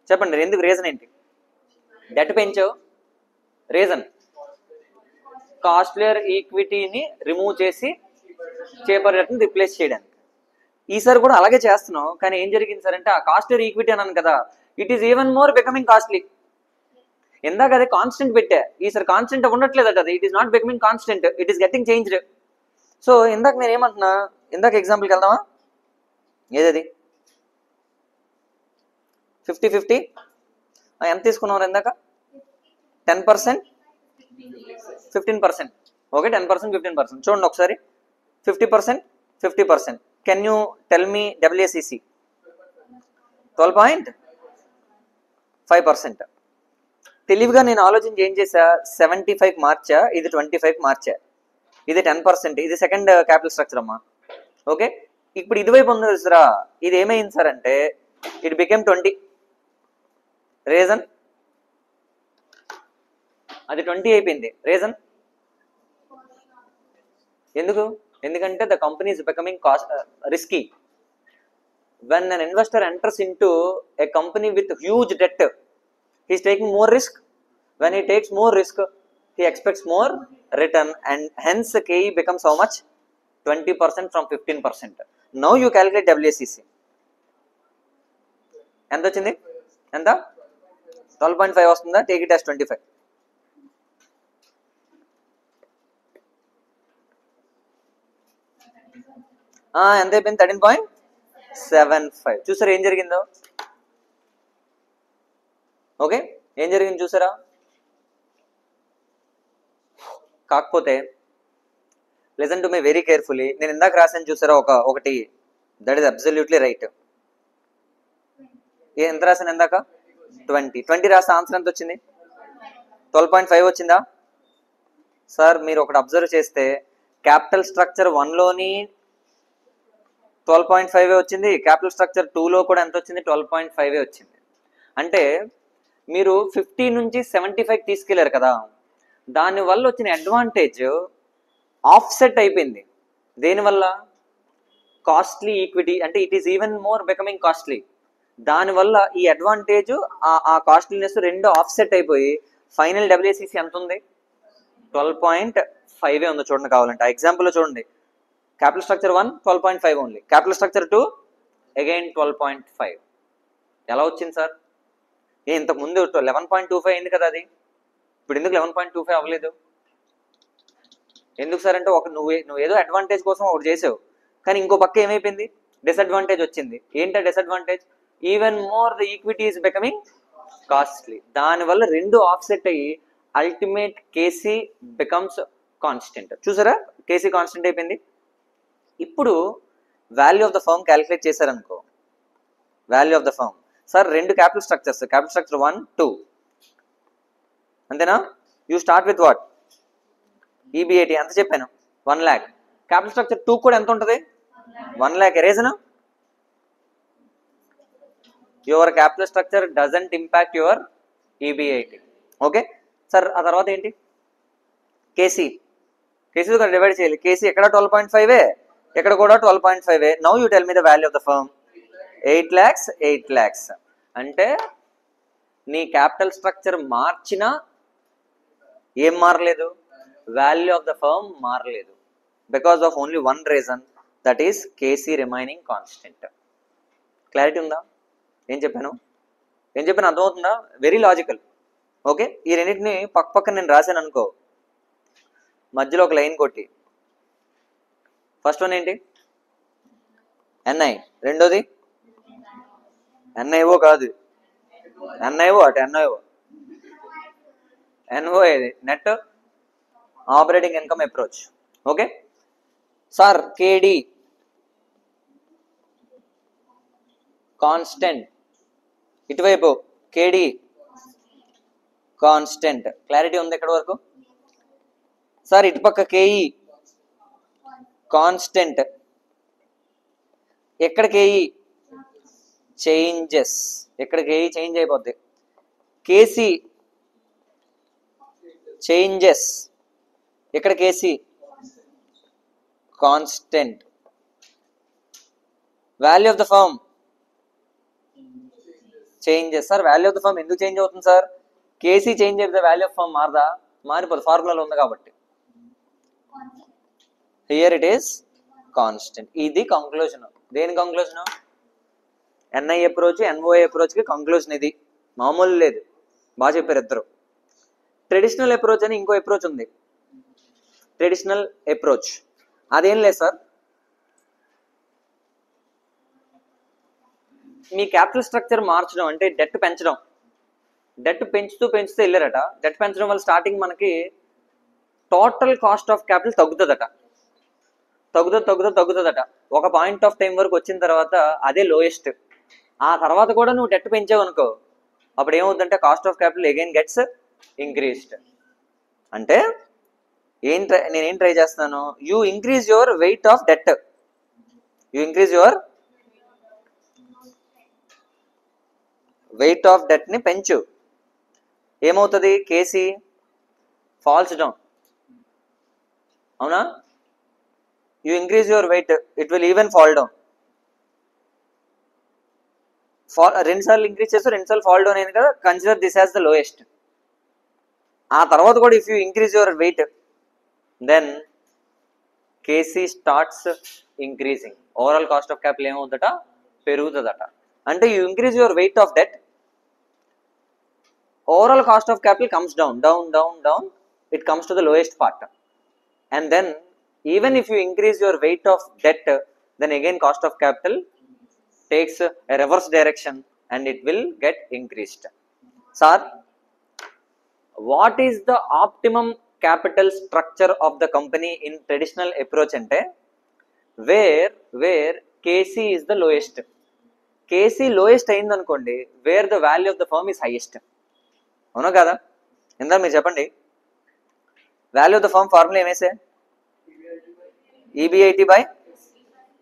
చెప్పండి, ఎందుకు? రీజన్ ఏంటి? డెట్ పెంచావు, రీజన్ కాస్ట్లియర్ ఈక్విటీని రిమూవ్ చేసి చీపర్ డెట్ని రిప్లేస్ చేయడానికి. ఈసారి కూడా అలాగే చేస్తున్నావు, కానీ ఏం జరిగింది సార్ అంటే ఆ కాస్ట్లియర్ ఈక్విటీ అన్నాను కదా, it is even more becoming costly. ఇందాక అదే కాన్స్టెంట్ పెట్టా, ఈసారి కాన్స్టెంట్ ఉండట్లేదు అది. It is not becoming constant, it is getting changed. So ఇందాక నేను ఏమంటున్నా, ఇందాక ఎగ్జాంపుల్కి వెళ్దామా? ఏదది 50-50 ఎంత తీసుకున్నావు ఇందాక? 10%, 15%. ఓకే, 10%, 15%. చూడండి ఒకసారి, 50%, 50%. Can you tell me WACC? 12.5%. తెలివిగా నేను ఆలోచించి ఏం చేశా, 75 మార్చా, ఇది 25 మార్చా, ఇది 10%, ఇది సెకండ్ క్యాపిటల్ స్ట్రక్చర్ అమ్మా. ఓకే, ఇప్పుడు ఇదివైపు ఉంది చూసారా, ఇది ఏమైంది సార్ అంటే ఇట్ బికెమ్ 20. రీజన్ అది 20 అయిపోయింది. రీజన్ ఎందుకంటే the company is becoming risky. when an investor enters into a company with huge debt, he is taking more risk. When he takes more risk, he expects more return, and hence KE becomes how much? 20% from 15%. Now you calculate WACC. ఎంత వచ్చింది? ఎంత? 12.5 వస్తుందా? Take it as 25. ఎంత అయిపోయింది? 13.75. చూసారా ఏం జరిగిందో? Okay, ఏం జరిగింది చూసారా? కాకపోతే listen to me very carefully. నేను ఇందాక రాసాను చూసారా ఒకటి, దట్ ఈస్ అబ్సల్యూట్లీ రైట్. ఎంత రాసాను ఇందాక? 20 రాస్తే ఆన్సర్ ఎంత వచ్చింది? 12.5 వచ్చిందా సార్? మీరు ఒకటి అబ్జర్వ్ చేస్తే క్యాపిటల్ స్ట్రక్చర్ 1లోని 12.5 వచ్చింది, క్యాపిటల్ స్ట్రక్చర్ 2లో కూడా ఎంత వచ్చింది? 12.5 వచ్చింది. అంటే మీరు 50 నుంచి 75 తీసుకెళ్లారు కదా, దానివల్ల వచ్చిన అడ్వాంటేజ్ ఆఫ్సెట్ అయిపోయింది. దేనివల్ల? కాస్ట్లీ ఈక్విటీ, అంటే it is even more becoming costly. దానివల్ల ఈ అడ్వాంటేజ్ ఆ కాస్ట్లీనెస్ రెండు ఆఫ్సెట్ అయిపోయి ఫైనల్ WACC ఎంత ఉంది? 12.5 ఉంది. చూడండి కావాలంటే ఆ ఎగ్జాంపుల్లో చూడండి. Capital structure 1 12.5 only, capital structure 2 again 12.5. ఎలా వచ్చింది సార్? ఇంతకు ముందు 11.25 అయింది కదా అది, ఇప్పుడు ఎందుకు 11.25 అవ్వలేదు? ఎందుకు సార్ అంటే నువ్వు ఏదో అడ్వాంటేజ్ కోసం ఒకటి చేసావు, కానీ ఇంకో పక్క ఏమైపోయింది? డిసడ్వాంటేజ్ వచ్చింది. ఏంటో disadvantage? Even more the equity is becoming costly. దానివల్ల రెండు ఆఫ్సెట్ అయ్యి అల్టిమేట్ KC బికమ్స్ కాన్స్టెంట్. చూసారా, KC కాన్స్టెంట్ అయిపోయింది. ఇప్పుడు value of the firm calculate చేశారనుకో, value of the firm sir రెండు క్యాపిటల్ స్ట్రక్చర్స్, క్యాపిటల్ స్ట్రక్చర్ 1, 2 అంతేనా? You start with what? EBAT ఎంత చెప్పాను? 1 lakh. క్యాపిటల్ స్ట్రక్చర్ 2 కూడా ఎంత ఉంటుంది? 1 lakh. Reason your capital structure doesn't impact your EBIT. Okay sir, ఆ తర్వాత ఏంటి? కేసీ కూడా డివైడ్ చేయాలి. కేసీ ఎక్కడ 12.5, ఎక్కడ కూడా 12.5. Now you tell me the value of the firm. 8 lakhs. అంటే నీ క్యాపిటల్ స్ట్రక్చర్ మార్చినా ఏం మారలేదు, వాల్యూ ఆఫ్ ద ఫర్మ్ మారలేదు. Because of only one reason, that is KC remaining constant. Clarity ఉందా? ఏం చెప్పాను అర్థమవుతుందా? Very logical. ఓకే, ఈ రెండింటిని పక్కన నేను రాశాను అనుకో, మధ్యలో ఒక లైన్ కొట్టి, ఫస్ట్ వన్ ఏంటి? ఎన్ఐ. రెండోది ఎన్ఐఓ కాదు, ఎన్ఐఓ అటు ఎన్ఐఓ ఎన్ఓ ఏది? Net operating income approach. Okay sir, KD constant, ఇటువైపు కేడి కాన్స్టెంట్. క్లారిటీ ఉంది ఇక్కడ వరకు? సార్ ఇటుపక్క కేఈ కాన్స్టెంట్, ఎక్కడ కేఈ చేంజెస్, ఎక్కడ కేఈ చేంజ్ అయిపోద్ది. కేసీ చేంజెస్, ఎక్కడ KC constant. Value of the firm changes. Sir value of the firm ఎందుకు చేంజ్ అవుతుంది సార్? కేసీ చేంజ్ అయితే వాల్యూ ఆఫ్ ఫర్మ్ మారదా? మారిపోదు, ఫార్ములాలో ఉంది కాబట్టి. Here it is constant. ఇది కంక్లూజన్. దేని conclusion? NI approach, NOI approach కి కంక్లూజన్ ఇది. మామూలు లేదు, బాగా చెప్పారు ఇద్దరు. ట్రెడిషనల్ అప్రోచ్ అని ఇంకో అప్రోచ్ ఉంది. ట్రెడిషనల్ అప్రోచ్ అదేం లేదు సార్, మీ క్యాపిటల్ స్ట్రక్చర్ మార్చడం అంటే డెట్ పెంచడం. డెట్ పెంచుతూ వెళ్ళారట. డెట్ పెంచడం వల్ల స్టార్టింగ్ మనకి టోటల్ కాస్ట్ ఆఫ్ క్యాపిటల్ తగ్గుతుందట. ఒక పాయింట్ ఆఫ్ టైం వరకు వచ్చిన తర్వాత అదే లోయెస్ట్. ఆ తర్వాత కూడా నువ్వు డెట్ పెంచావు అనుకో, అప్పుడు ఏమవుతుందంటే cost of capital again gets increased. అంటే నేనేం ట్రై చేస్తున్నాను? You increase your weight of debt. Weight of debt ని పెంచు. ఏమవుతుంది? KC falls down. అవునా? You increase your weight, it will even fall down. రెండుసార్లు ఇంక్రీజ్ చేస్తూ రెండుసార్లు ఫాల్ డౌన్ అయింది కదా, consider this as the lowest. ఆ తర్వాత కూడా if you increase your weight, then KC starts increasing. Overall cost of capital ఏమవుతుందట? పెరుగుతుందట. అంటే you increase your weight of debt, overall cost of capital comes down, it comes to the lowest part. And then even if you increase your weight of debt, then again cost of capital takes a reverse direction and it will get increased. Sir, what is the optimum capital structure of the company in traditional approach? Ante where KC is the lowest. KC lowest అయింది అనుకోండి, where the value of the firm is highest. అవునా కదా? ఇందా మీరు చెప్పండి, value of the firm formula ఏమేసా? EBIT by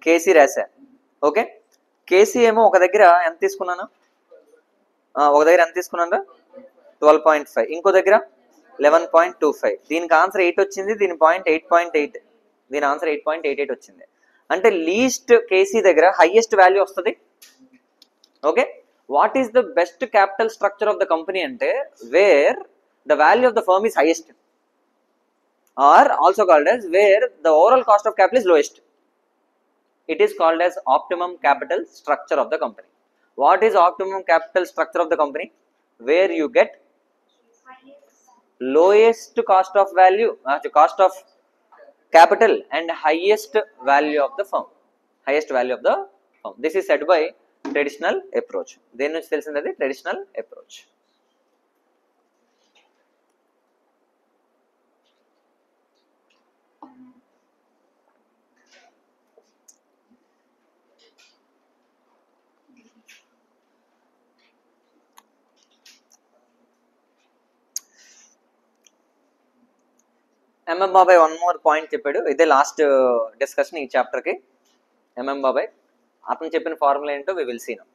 KC రాసా. Okay, KC ఏమో ఒక దగ్గర ఎంత తీసుకున్నాను? ఒక దగ్గర ఎంత తీసుకున్నాను? 12.5. ఇంకో దగ్గర 11.25. దీనికి ఆన్సర్ 8 వచ్చింది, దీని పాయింట్ 8.8, దీని ఆన్సర్ 8.88 వచ్చింది. అంటే లీస్ట్ కేసీ దగ్గర హైయెస్ట్ వాల్యూ వస్తుంది. Okay, what is the best capital structure of the company అంటే where the value of the firm is highest, or also called as where the overall cost of capital is lowest. It is called as optimum capital structure of the company. What is optimum capital structure of the company? Where you get lowest cost of value, cost of capital and highest value of the firm. This is said by traditional approach. దేని నుంచి తెలిసింది? అది traditional approach. MM బాబాయ్ one more point చెప్పాడు. ఇదే last discussion ఈ చాప్టర్కి. MM బాబాయ్ అతను చెప్పిన ఫార్ములా ఏంటో we will see now.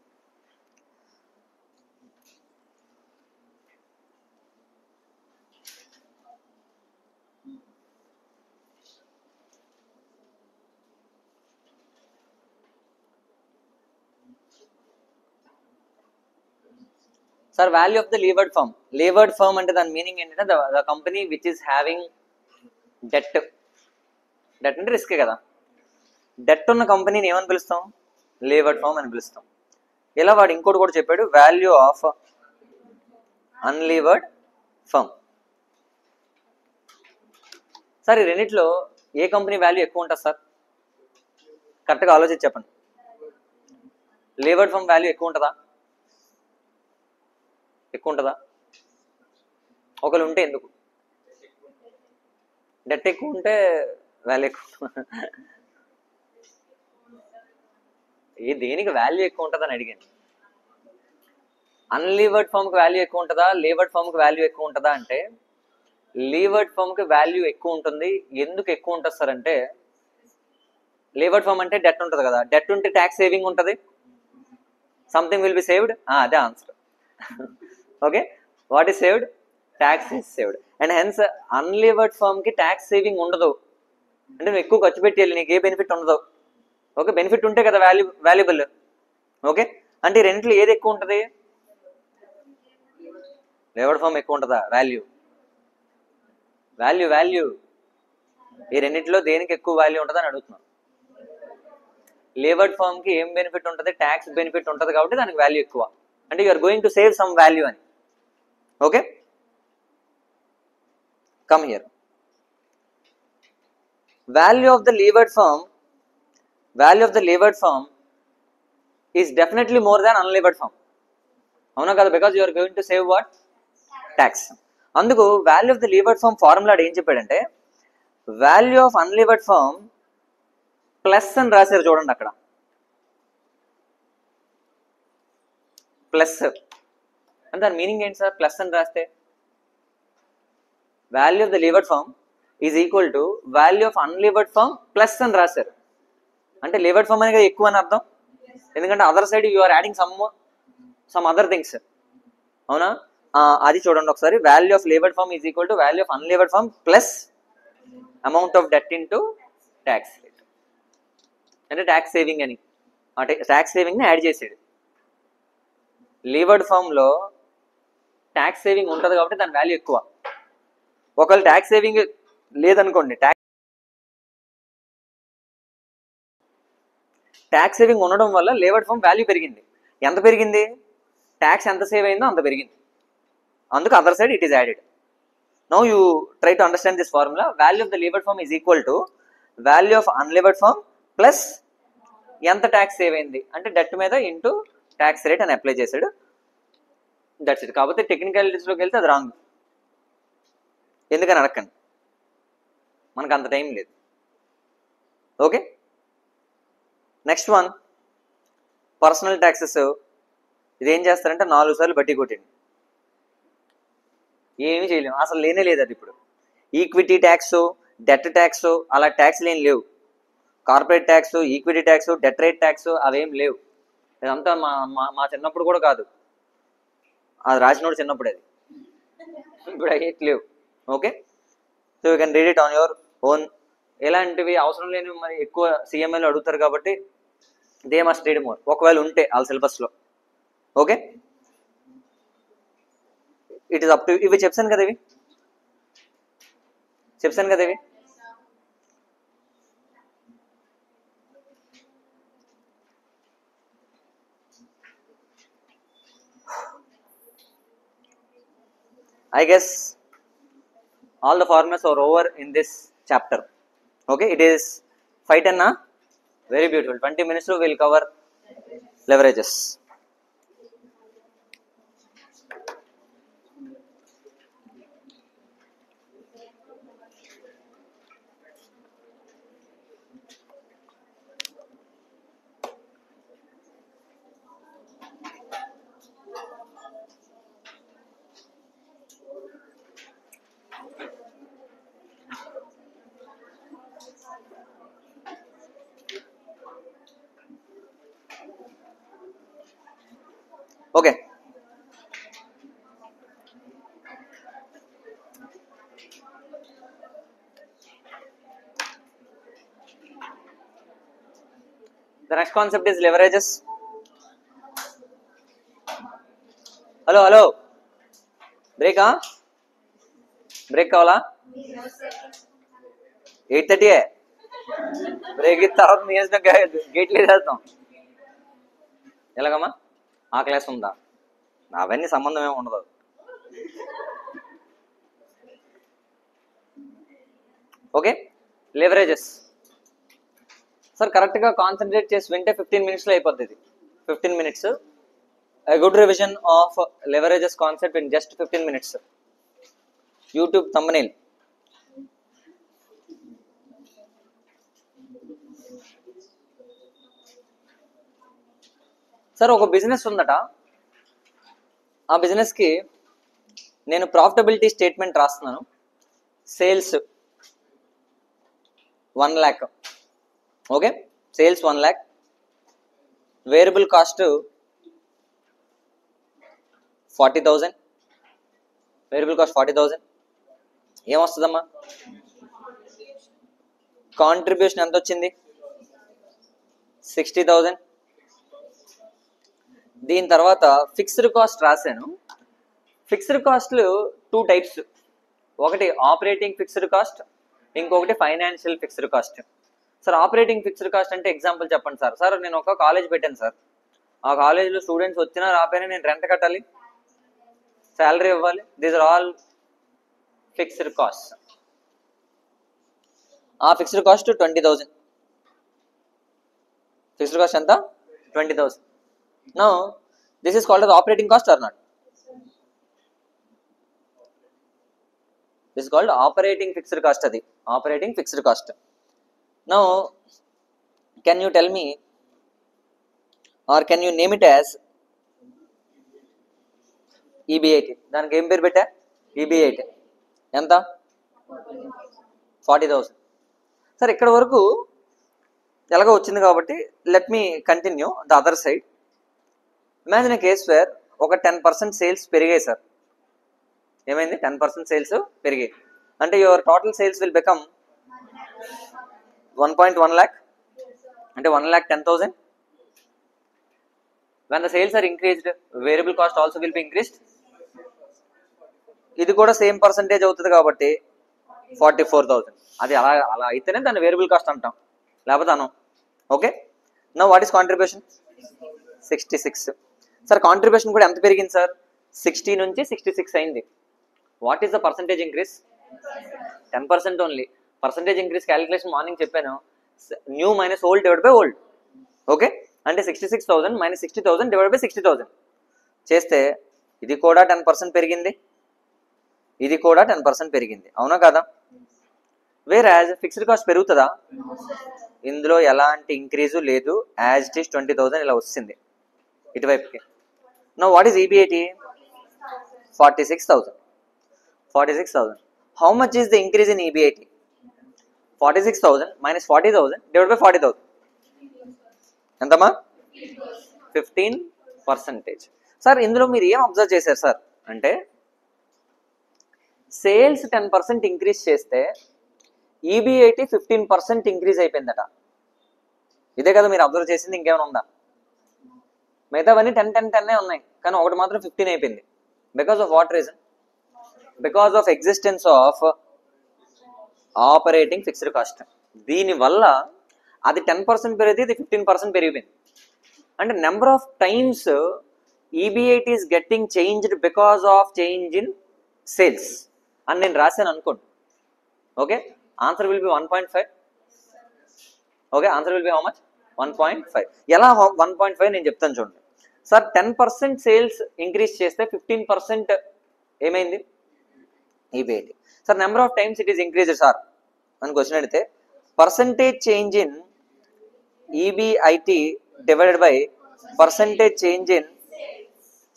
Sir value of the levered firm. Levered firm అంటే దాని మీనింగ్ ఏంటంటే the company which is having debt. Debt అంటే రిస్కే కదా. డెట్ ఉన్న కంపెనీని ఏమని పిలుస్తాం? లీవర్డ్ ఫర్మ్ అని పిలుస్తాం. ఇలా వాడు ఇంకోటి కూడా చెప్పాడు, value of unlevered firm. Sir ఈ రెండిట్లో ఏ కంపెనీ వాల్యూ ఎక్కువ ఉంటుంది సార్? కరెక్ట్గా ఆలోచించి చెప్పండి. లీవర్డ్ ఫర్మ్ వాల్యూ ఎక్కువ ఉంటుందా? ఎక్కువ ఉంటుందా? ఒకరు ఉంటే ఎందుకు? డెట్ ఎక్కువ ఉంటే వాల్యూ ఎక్కువ. దేనికి వాల్యూ ఎక్కువ ఉంటుందని అడిగాను. అన్లీవర్డ్ ఫర్మ్కి వాల్యూ ఎక్కువ ఉంటుందా, లీవర్డ్ ఫర్మ్కి వాల్యూ ఎక్కువ ఉంటుందా అంటే లీవర్డ్ ఫర్మ్కి వాల్యూ ఎక్కువ ఉంటుంది. ఎందుకు ఎక్కువ ఉంటుంది సార్ అంటే, లీవర్డ్ ఫర్మ్ అంటే డెట్ ఉంటుంది కదా, డెట్ ఉంటే ట్యాక్స్ సేవింగ్ ఉంటుంది, సంథింగ్ విల్ బి సేవ్డ్. అదే answer. Okay, what is saved? Tax is saved. And hence unlevered ఫర్మ్కి ట్యాక్స్ సేవింగ్ ఉండదు. అంటే నువ్వు ఎక్కువ ఖర్చు పెట్టేయాలి, నీకు ఏ బెనిఫిట్ ఉండదు. ఓకే, బెనిఫిట్ ఉంటే కదా వాల్యుబుల్. ఓకే, అంటే ఈ రెంట్లో ఏది ఎక్కువ ఉంటుంది? లీవర్డ్ ఫర్మ్ ఎక్కువ ఉంటుందా? వాల్యూ వాల్యూ వాల్యూ ఈ రెండింటిలో దేనికి ఎక్కువ వాల్యూ ఉంటుంది అని అడుగుతున్నాను. లీవర్డ్ ఫర్మ్కి ఏం బెనిఫిట్ ఉంటుంది? ట్యాక్స్ బెనిఫిట్ ఉంటుంది కాబట్టి దానికి వాల్యూ ఎక్కువ. అంటే you are going to save some value అని. Okay, come here. Value of the levered firm is definitely more than unlevered firm. అవునా కదా? Because you are going to save what? Tax. అందుకు value of the levered firm formula ఏం చెప్పాడంటే, value of unlevered firm plus అని రాశారు చూడండి అక్కడ. Plus అంటే దాని మీనింగ్ ఏంటి సార్? ప్లస్ అని రాస్తే value of the levered firm is equal to value of unlevered firm plus అని రాశారు. అంటే లీవర్డ్ ఫర్మ్ అనేది ఎక్కువ అని అర్థం. ఎందుకంటే other side you are adding some other things. అవునా? అది చూడండి ఒకసారి. Value of levered firm is equal to value of unlevered firm plus amount of debt into tax rate. అంటే ట్యాక్స్ సేవింగ్ అని, అంటే ట్యాక్స్ సేవింగ్ని యాడ్ చేసాడు. లీవర్డ్ ఫర్మ్లో ట్యాక్స్ సేవింగ్ ఉంటుంది కాబట్టి దాని వాల్యూ ఎక్కువ. ఒకవేళ ట్యాక్స్ సేవింగ్ లేదనుకోండి, ట్యాక్స్ సేవింగ్ ఉండడం వల్ల లీవర్డ్ ఫర్మ్ వాల్యూ పెరిగింది. ఎంత పెరిగింది? ట్యాక్స్ ఎంత సేవ్ అయిందో అంత పెరిగింది. అందుకు other side it is added. Now you try to understand this formula. Value of the levered firm is equal to value of unlevered firm plus ఎంత ట్యాక్స్ సేవ్ అయింది అంటే డెట్ మీద ఇంటూ ట్యాక్స్ రేట్ అని apply చేశాడు. That's it. కాకపోతే టెక్నికాలిటీస్లోకి వెళ్తే అది రాంగ్. ఎందుకని అడగండి, మనకు అంత టైం లేదు. Okay, next one personal taxes. ఇదేం చేస్తారంటే 4 సార్లు బడ్డీ కొట్టింది, ఏమీ చేయలేము, అసలు లేనే లేదు అది. ఇప్పుడు ఈక్విటీ ట్యాక్స్, డెట్ ట్యాక్స్, అలా ట్యాక్స్లు ఏం లేవు. Corporate tax, equity tax, debt rate tax అవేం లేవు. ఇదంతా మా చిన్నప్పుడు కూడా కాదు, అది రాసినోడు చిన్నప్పుడు. అది ఇప్పుడు అయ్యేట్లేవు. Okay, so you can read it on your own. ఎలాంటివి అవసరం లేని మరి ఎక్కువ సిఎంఏలు అడుగుతారు కాబట్టి దే మస్ట్ రీడ్ మోర్, ఒకవేళ ఉంటే వాళ్ళ సిలబస్లో. Okay, it is up to. ఇవి చెప్పాను కదా, ఇవి I guess all the formulas are over in this chapter. Okay, it is 5:10 na? Very beautiful. 20 minutes we will cover leverages. Okay, the next concept is leverages. Hello hello, బ్రేకా? Break కావాలా? 8:30 break ఇచ్చిన తర్వాత మీ గేట్లు వేసేస్తాం. ఎలాగమ్మా? ఆ class ఉందా? అవన్నీ సంబంధం ఏమి ఉండదు. ఓకే, లెవరేజెస్ సార్ కరెక్ట్గా కాన్సన్ట్రేట్ చేసి వింటే 15 minutesలో అయిపోద్ది. ఇది 15 minutes. A good revision of leverages concept in just 15 minutes. YouTube thumbnail. Sir ఒక బిజినెస్ ఉందట, ఆ బిజినెస్కి నేను ప్రాఫిటబిలిటీ స్టేట్మెంట్ రాస్తున్నాను. Sales 1 lakh. Okay, sales 1 lakh, variable cost 40,000. Variable cost 40,000. ఏమొస్తుందమ్మా? కాంట్రిబ్యూషన్ ఎంత వచ్చింది? 60,000. దీని తర్వాత ఫిక్స్డ్ కాస్ట్ రాశాను. ఫిక్స్డ్ కాస్ట్లు 2 types. ఒకటి ఆపరేటింగ్ ఫిక్స్డ్ కాస్ట్, ఇంకొకటి financial fixed cost. Sir operating fixed cost అంటే ఎగ్జాంపుల్ చెప్పండి సార్. సార్ నేను ఒక కాలేజ్ పెట్టాను సార్, ఆ కాలేజ్లో స్టూడెంట్స్ వచ్చినా రాపోయినా నేను రెంట్ కట్టాలి, శాలరీ ఇవ్వాలి. These are all fixed cost. ఆ ఫిక్స్డ్ కాస్ట్ 20,000. ఫిక్స్డ్ కాస్ట్ ఎంత? 20,000. Now this is called as operating cost or not? This called operating fixed cost. అది operating fixed cost. Now can you tell me or can you name it as EB80? దానికి ఏం పేరు పెట్టా? EB80. ఎంత? 40,000. Sir ఇక్కడ వరకు ఎలాగో వచ్చింది కాబట్టి let me continue the other side. Imagine a case where ఒక 10% సేల్స్ పెరిగాయి సార్. ఏమైంది? 10% సేల్స్ పెరిగాయి అంటే your total sales will become 1.1 lakh, అంటే 1,10,000. when the sales are increased, variable cost also will be increased. ఇది కూడా సేమ్ పర్సంటేజ్ అవుతుంది కాబట్టి 44,000. అది అలా అలా అయితేనే దాన్ని వేరియబుల్ కాస్ట్ అంటాం, లేకపోతే అనం. Okay, now what is contribution? 66. Sir contribution కూడా ఎంత పెరిగింది సార్? 60 నుంచి 66 అయింది. What is the percentage increase? 10% only. Percentage increase calculation morning చెప్పాను, new minus old divide by old. Okay, అంటే 66,000 మైనస్ 60,000 డివైడ్ బై 60,000 చేస్తే ఇది కూడా 10% పెరిగింది, ఇది కూడా 10% పెరిగింది. అవునా కదా? వేర్ యాజ్ ఫిక్స్డ్ కాస్ట్ పెరుగుతుందా? ఇందులో ఎలాంటి ఇంక్రీజు లేదు, యాజ్ ఇట్ ఈస్ 20,000 ఇలా వచ్చింది ఇటువైపుకి. Now what is EB80? 46,000. 46,000. How much is the increase in EB80? 46,000 minus 40,000 divide by 40,000 ఎంతమ్మా? 15%. సార్ ఇందులో మీరు ఏం అబ్జర్వ్ చేశారు సార్ అంటే సేల్స్ 10% ఇంక్రీజ్ చేస్తే EB80 15% ఇంక్రీజ్ అయిపోయిందట. ఇదే కదా మీరు అబ్జర్వ్ చేసింది, ఇంకేమైనా ఉందా? మిగతావన్నీ 10 ఉన్నాయి, కానీ ఒకటి మాత్రం 15 అయిపోయింది. Because of what reason? Because of existence of operating fixed cost. దీనివల్ల అది 10% పెరిగితే ఇది 15% పెరిగిపోయింది. అంటే number of times EB80 is getting changed because of change in sales అని నేను రాశాను అనుకోండి. Okay, answer will be 1.5. Okay, answer will be how much? 1.5. ఎలా 1.5 నేను చెప్తాను చూడండి సార్. 10% సేల్స్ ఇంక్రీజ్ చేస్తే 15% ఏమైంది? EB80. Sir number of times it is increase sir అని క్వశ్చన్ అడిగితే percentage change in EB80 divided by percentage change in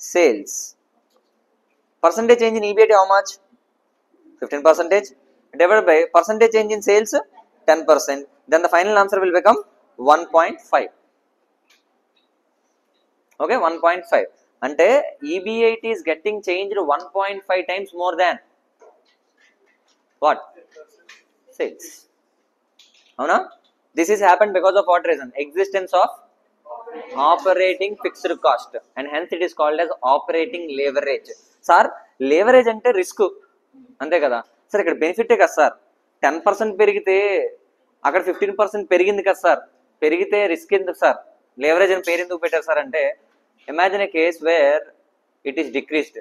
sales. Percentage change in EB80 how much? 15% divided by percentage change in sales 10%. Then the final answer will become 1.5. Okay, 1.5 అంటే EB80 is getting changed 1.5 times more than what? Sales. అవునా? This is happened because of what reason? Existence of operating fixed cost and hence it is called as operating leverage. Sir leverage అంటే risk అంతే కదా sir, ఇక్కడ బెనిఫిటే కదా sir. 10% పెరిగితే అక్కడ 15% పెరిగింది కదా సార్, పెరిగితే రిస్క్ ఎందుకు సార్, లేవరేజ్ అని పేరు ఎందుకు పెట్టారు సార్ అంటే, imagine a case where it is decreased.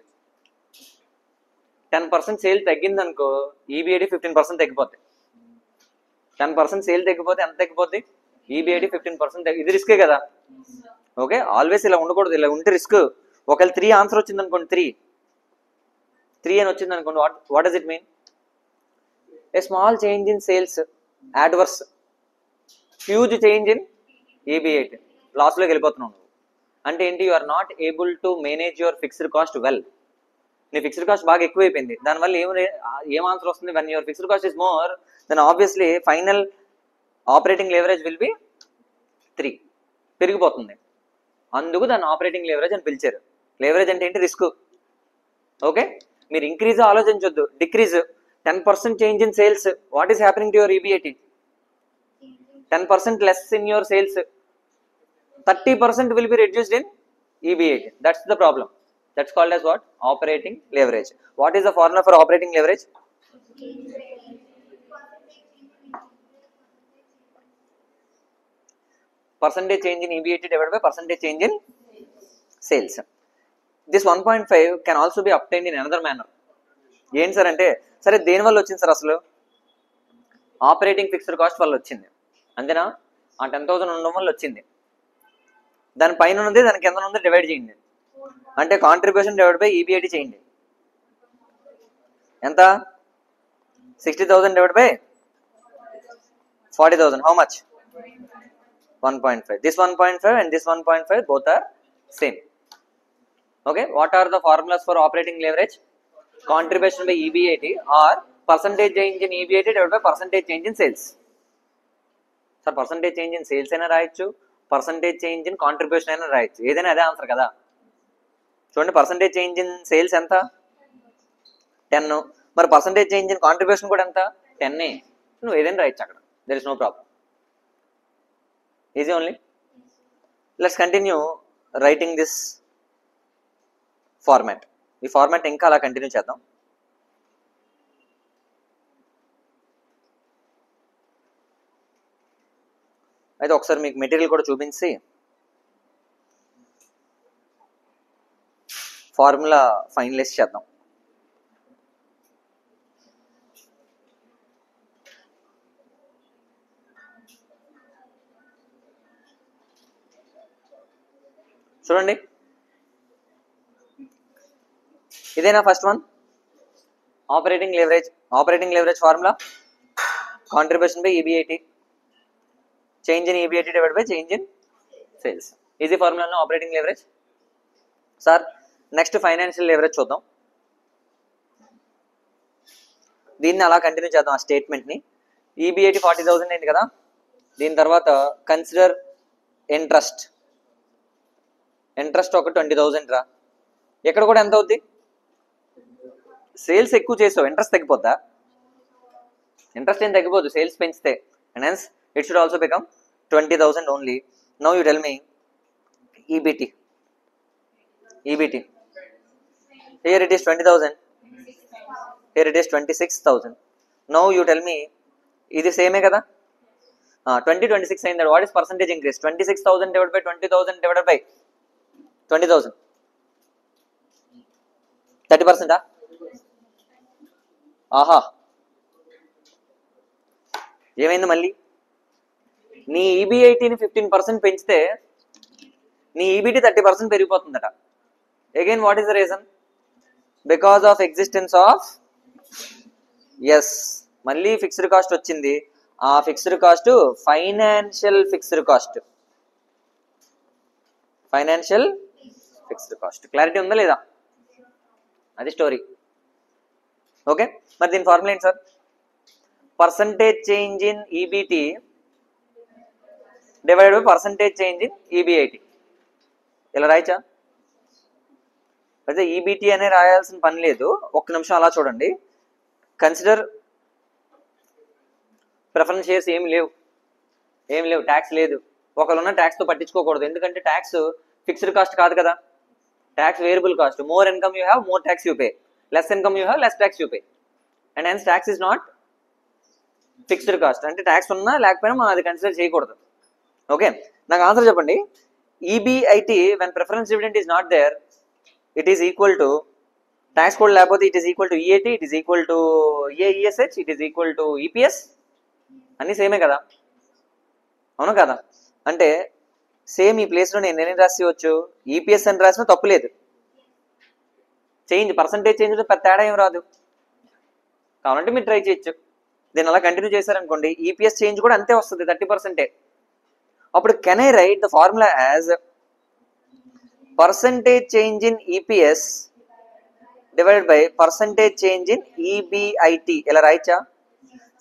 10% sale తగ్గింది అనుకో, ఈబిఐడి 15% తగ్గిపోతాయి. 10% సేల్ తగ్గిపోతే ఎంత తగ్గిపోద్ది, ఈబిఐడి 15%. ఇది రిస్కే కదా. ఓకే, ఆల్వేస్ ఇలా ఉండకూడదు, ఇలా ఉంటే రిస్క్. ఒకవేళ 3 ఆన్సర్ వచ్చింది అనుకోండి, 3 అని వచ్చింది అనుకోండి, what does it mean? A small change in sales adverse, huge change in EBIT, లాస్లోకి వెళ్ళిపోతున్నావు నువ్వు. అంటే ఏంటి, you are not able to manage your fixed cost well. నీ ఫిక్స్డ్ కాస్ట్ బాగా ఎక్కువైపోయింది, దానివల్ల ఏం ఆన్సర్ వస్తుంది? When your fixed cost is more then obviously final operating leverage will be 3, పెరిగిపోతుంది. అందుకు దాన్ని ఆపరేటింగ్ లేవరేజ్ అని పిలిచారు. లేవరేజ్ అంటే ఏంటి, రిస్క్. ఓకే, మీరు ఇంక్రీజ్ ఆలోచించొద్దు, decrease. 10% change in sales, what is happening to your EBIT? 10% less in your sales, 30% will be reduced in EBIT. That's the problem. That's called as what? Operating leverage. What is the formula for operating leverage? Percentage change in EBIT divided by percentage change in sales. This 1.5 can also be obtained in another manner. ఏంటి sir అంటే, సరే దేని వల్ల వచ్చింది sir, అసలు operating fixed cost వల్ల వచ్చింది అంతేనా? ఆ 10,000 ఉండడం వల్ల వచ్చింది. దాని పైన ఉంది, దాని కింద ఉంది, డివైడ్ చేయండి. అంటే కాంట్రిబ్యూషన్ డివైడ్ బై ఈబిఐటి చేయండి. ఎంత? 60,000 divide by 40,000. How much? 1.5. This 1.5 and this 1.5 both are same. Okay, what are the formulas for operating leverage? Contribution by EBIT or percentage change in EBIT divided by percentage change in sales. Sir percentage change in sales అయినా రాయొచ్చు, percentage change in contribution అయినా రాయొచ్చు, ఏదైనా అదే answer కదా. చూడండి, percentage change in sales ఎంత? 10. మరి పర్సంటేజ్ చేంజ్ ఇన్ కాంట్రిబ్యూషన్ కూడా ఎంత? 10. నువ్వు ఏదైనా రాయొచ్చు అక్కడ, there is no problem. Easy only. Let's continue writing this format. ఈ ఫార్మాట్ ఇంకా అలా కంటిన్యూ చేద్దాం. అయితే ఒకసారి మీకు మెటీరియల్ కూడా చూపించి ఫార్ములా ఫైనలైజ్ చేద్దాం. చూడండి, ఇదేనా first one, operating leverage. Operating leverage formula contribution by EBIT, change in EBIT divide by change in sales. Easy formula operating leverage. Sir next financial leverage చూద్దాం. దీన్ని అలా కంటిన్యూ చేద్దాం ఆ స్టేట్మెంట్ని. ఈబిఐటి 40,000 అయింది కదా, దీని తర్వాత కన్సిడర్ ఇంట్రెస్ట్. ఇంట్రెస్ట్ ఒక 20,000 రా. ఇక్కడ కూడా ఎంత అవుద్ది? సేల్స్ ఎక్కువ చేసావు, ఇంట్రెస్ట్ తగ్గిపోద్దా? ఇంట్రెస్ట్ ఏం తగ్గిపోద్దు సేల్స్ పెంచితే. And hence it should also become 20,000 only. Now you tell me EBT. Here it is 20,000. Here it is 26,000. Now you tell me, ఇది సేమే కదా, 26 అయింది. What is percentage increase? 26,000 divided by 20,000 divided by 20,000. 30%. ఆహా, ఏమైంది మళ్ళీ? నీ ఈబిఐటిని 15% పెంచితే నీ ఈబిటి 30% పెరిగిపోతుందట. Again what is the reason? Because of existence of, yes, మళ్ళీ ఫిక్స్డ్ కాస్ట్ వచ్చింది. ఆ fixed cost financial fixed cost. Financial fixed cost. Clarity ఉందా లేదా? అది స్టోరీ. ఓకే, మరి దీని ఫార్ములా ఏంటి sir? Percentage change in EBT divide by percentage change in EBIT. ఇలా రాయచ్చా? అయితే ఈబిటి అనే రాయాల్సిన పని లేదు. ఒక్క నిమిషం అలా చూడండి. కన్సిడర్ ప్రిఫరెన్స్ షేర్స్ ఏమి లేవు, ట్యాక్స్ లేదు. ఒకళ్ళు ఉన్న ట్యాక్స్తో పట్టించుకోకూడదు, ఎందుకంటే ట్యాక్స్ ఫిక్స్డ్ కాస్ట్ కాదు కదా, tax variable cost. More income you have, more tax you pay, less income you have, less tax you pay. And hence tax is not fixed cost. అంటే tax ఉన్నా లేకపోయినా మనం అది కన్సిడర్ చేయకూడదు. Okay, నాకు answer చెప్పండి. EBIT when preference dividend is not there, it is equal to tax code లేకపోతే it is equal to EAT, it is equal to EAESH, it is equal to EPS. అన్నీ సేమే కదా, అవును కదా? అంటే సేమ్ ఈ ప్లేస్లో నేను ఎన్ని రాసివచ్చు, ఈపీఎస్ అని రాసినా తప్పులేదు. చేంజ్ పర్సంటేజ్ చేంజ్ పెద్ద తేడా ఏం రాదు, కావాలంటే మీరు ట్రై చేయొచ్చు. దీన్ని అలా కంటిన్యూ చేశారనుకోండి, ఈపీఎస్ చేంజ్ కూడా అంతే వస్తుంది, 30%. అప్పుడు can I right the formula as percentage change in EPS divided by percentage change in EBIT. ఇలా రాయచ్చా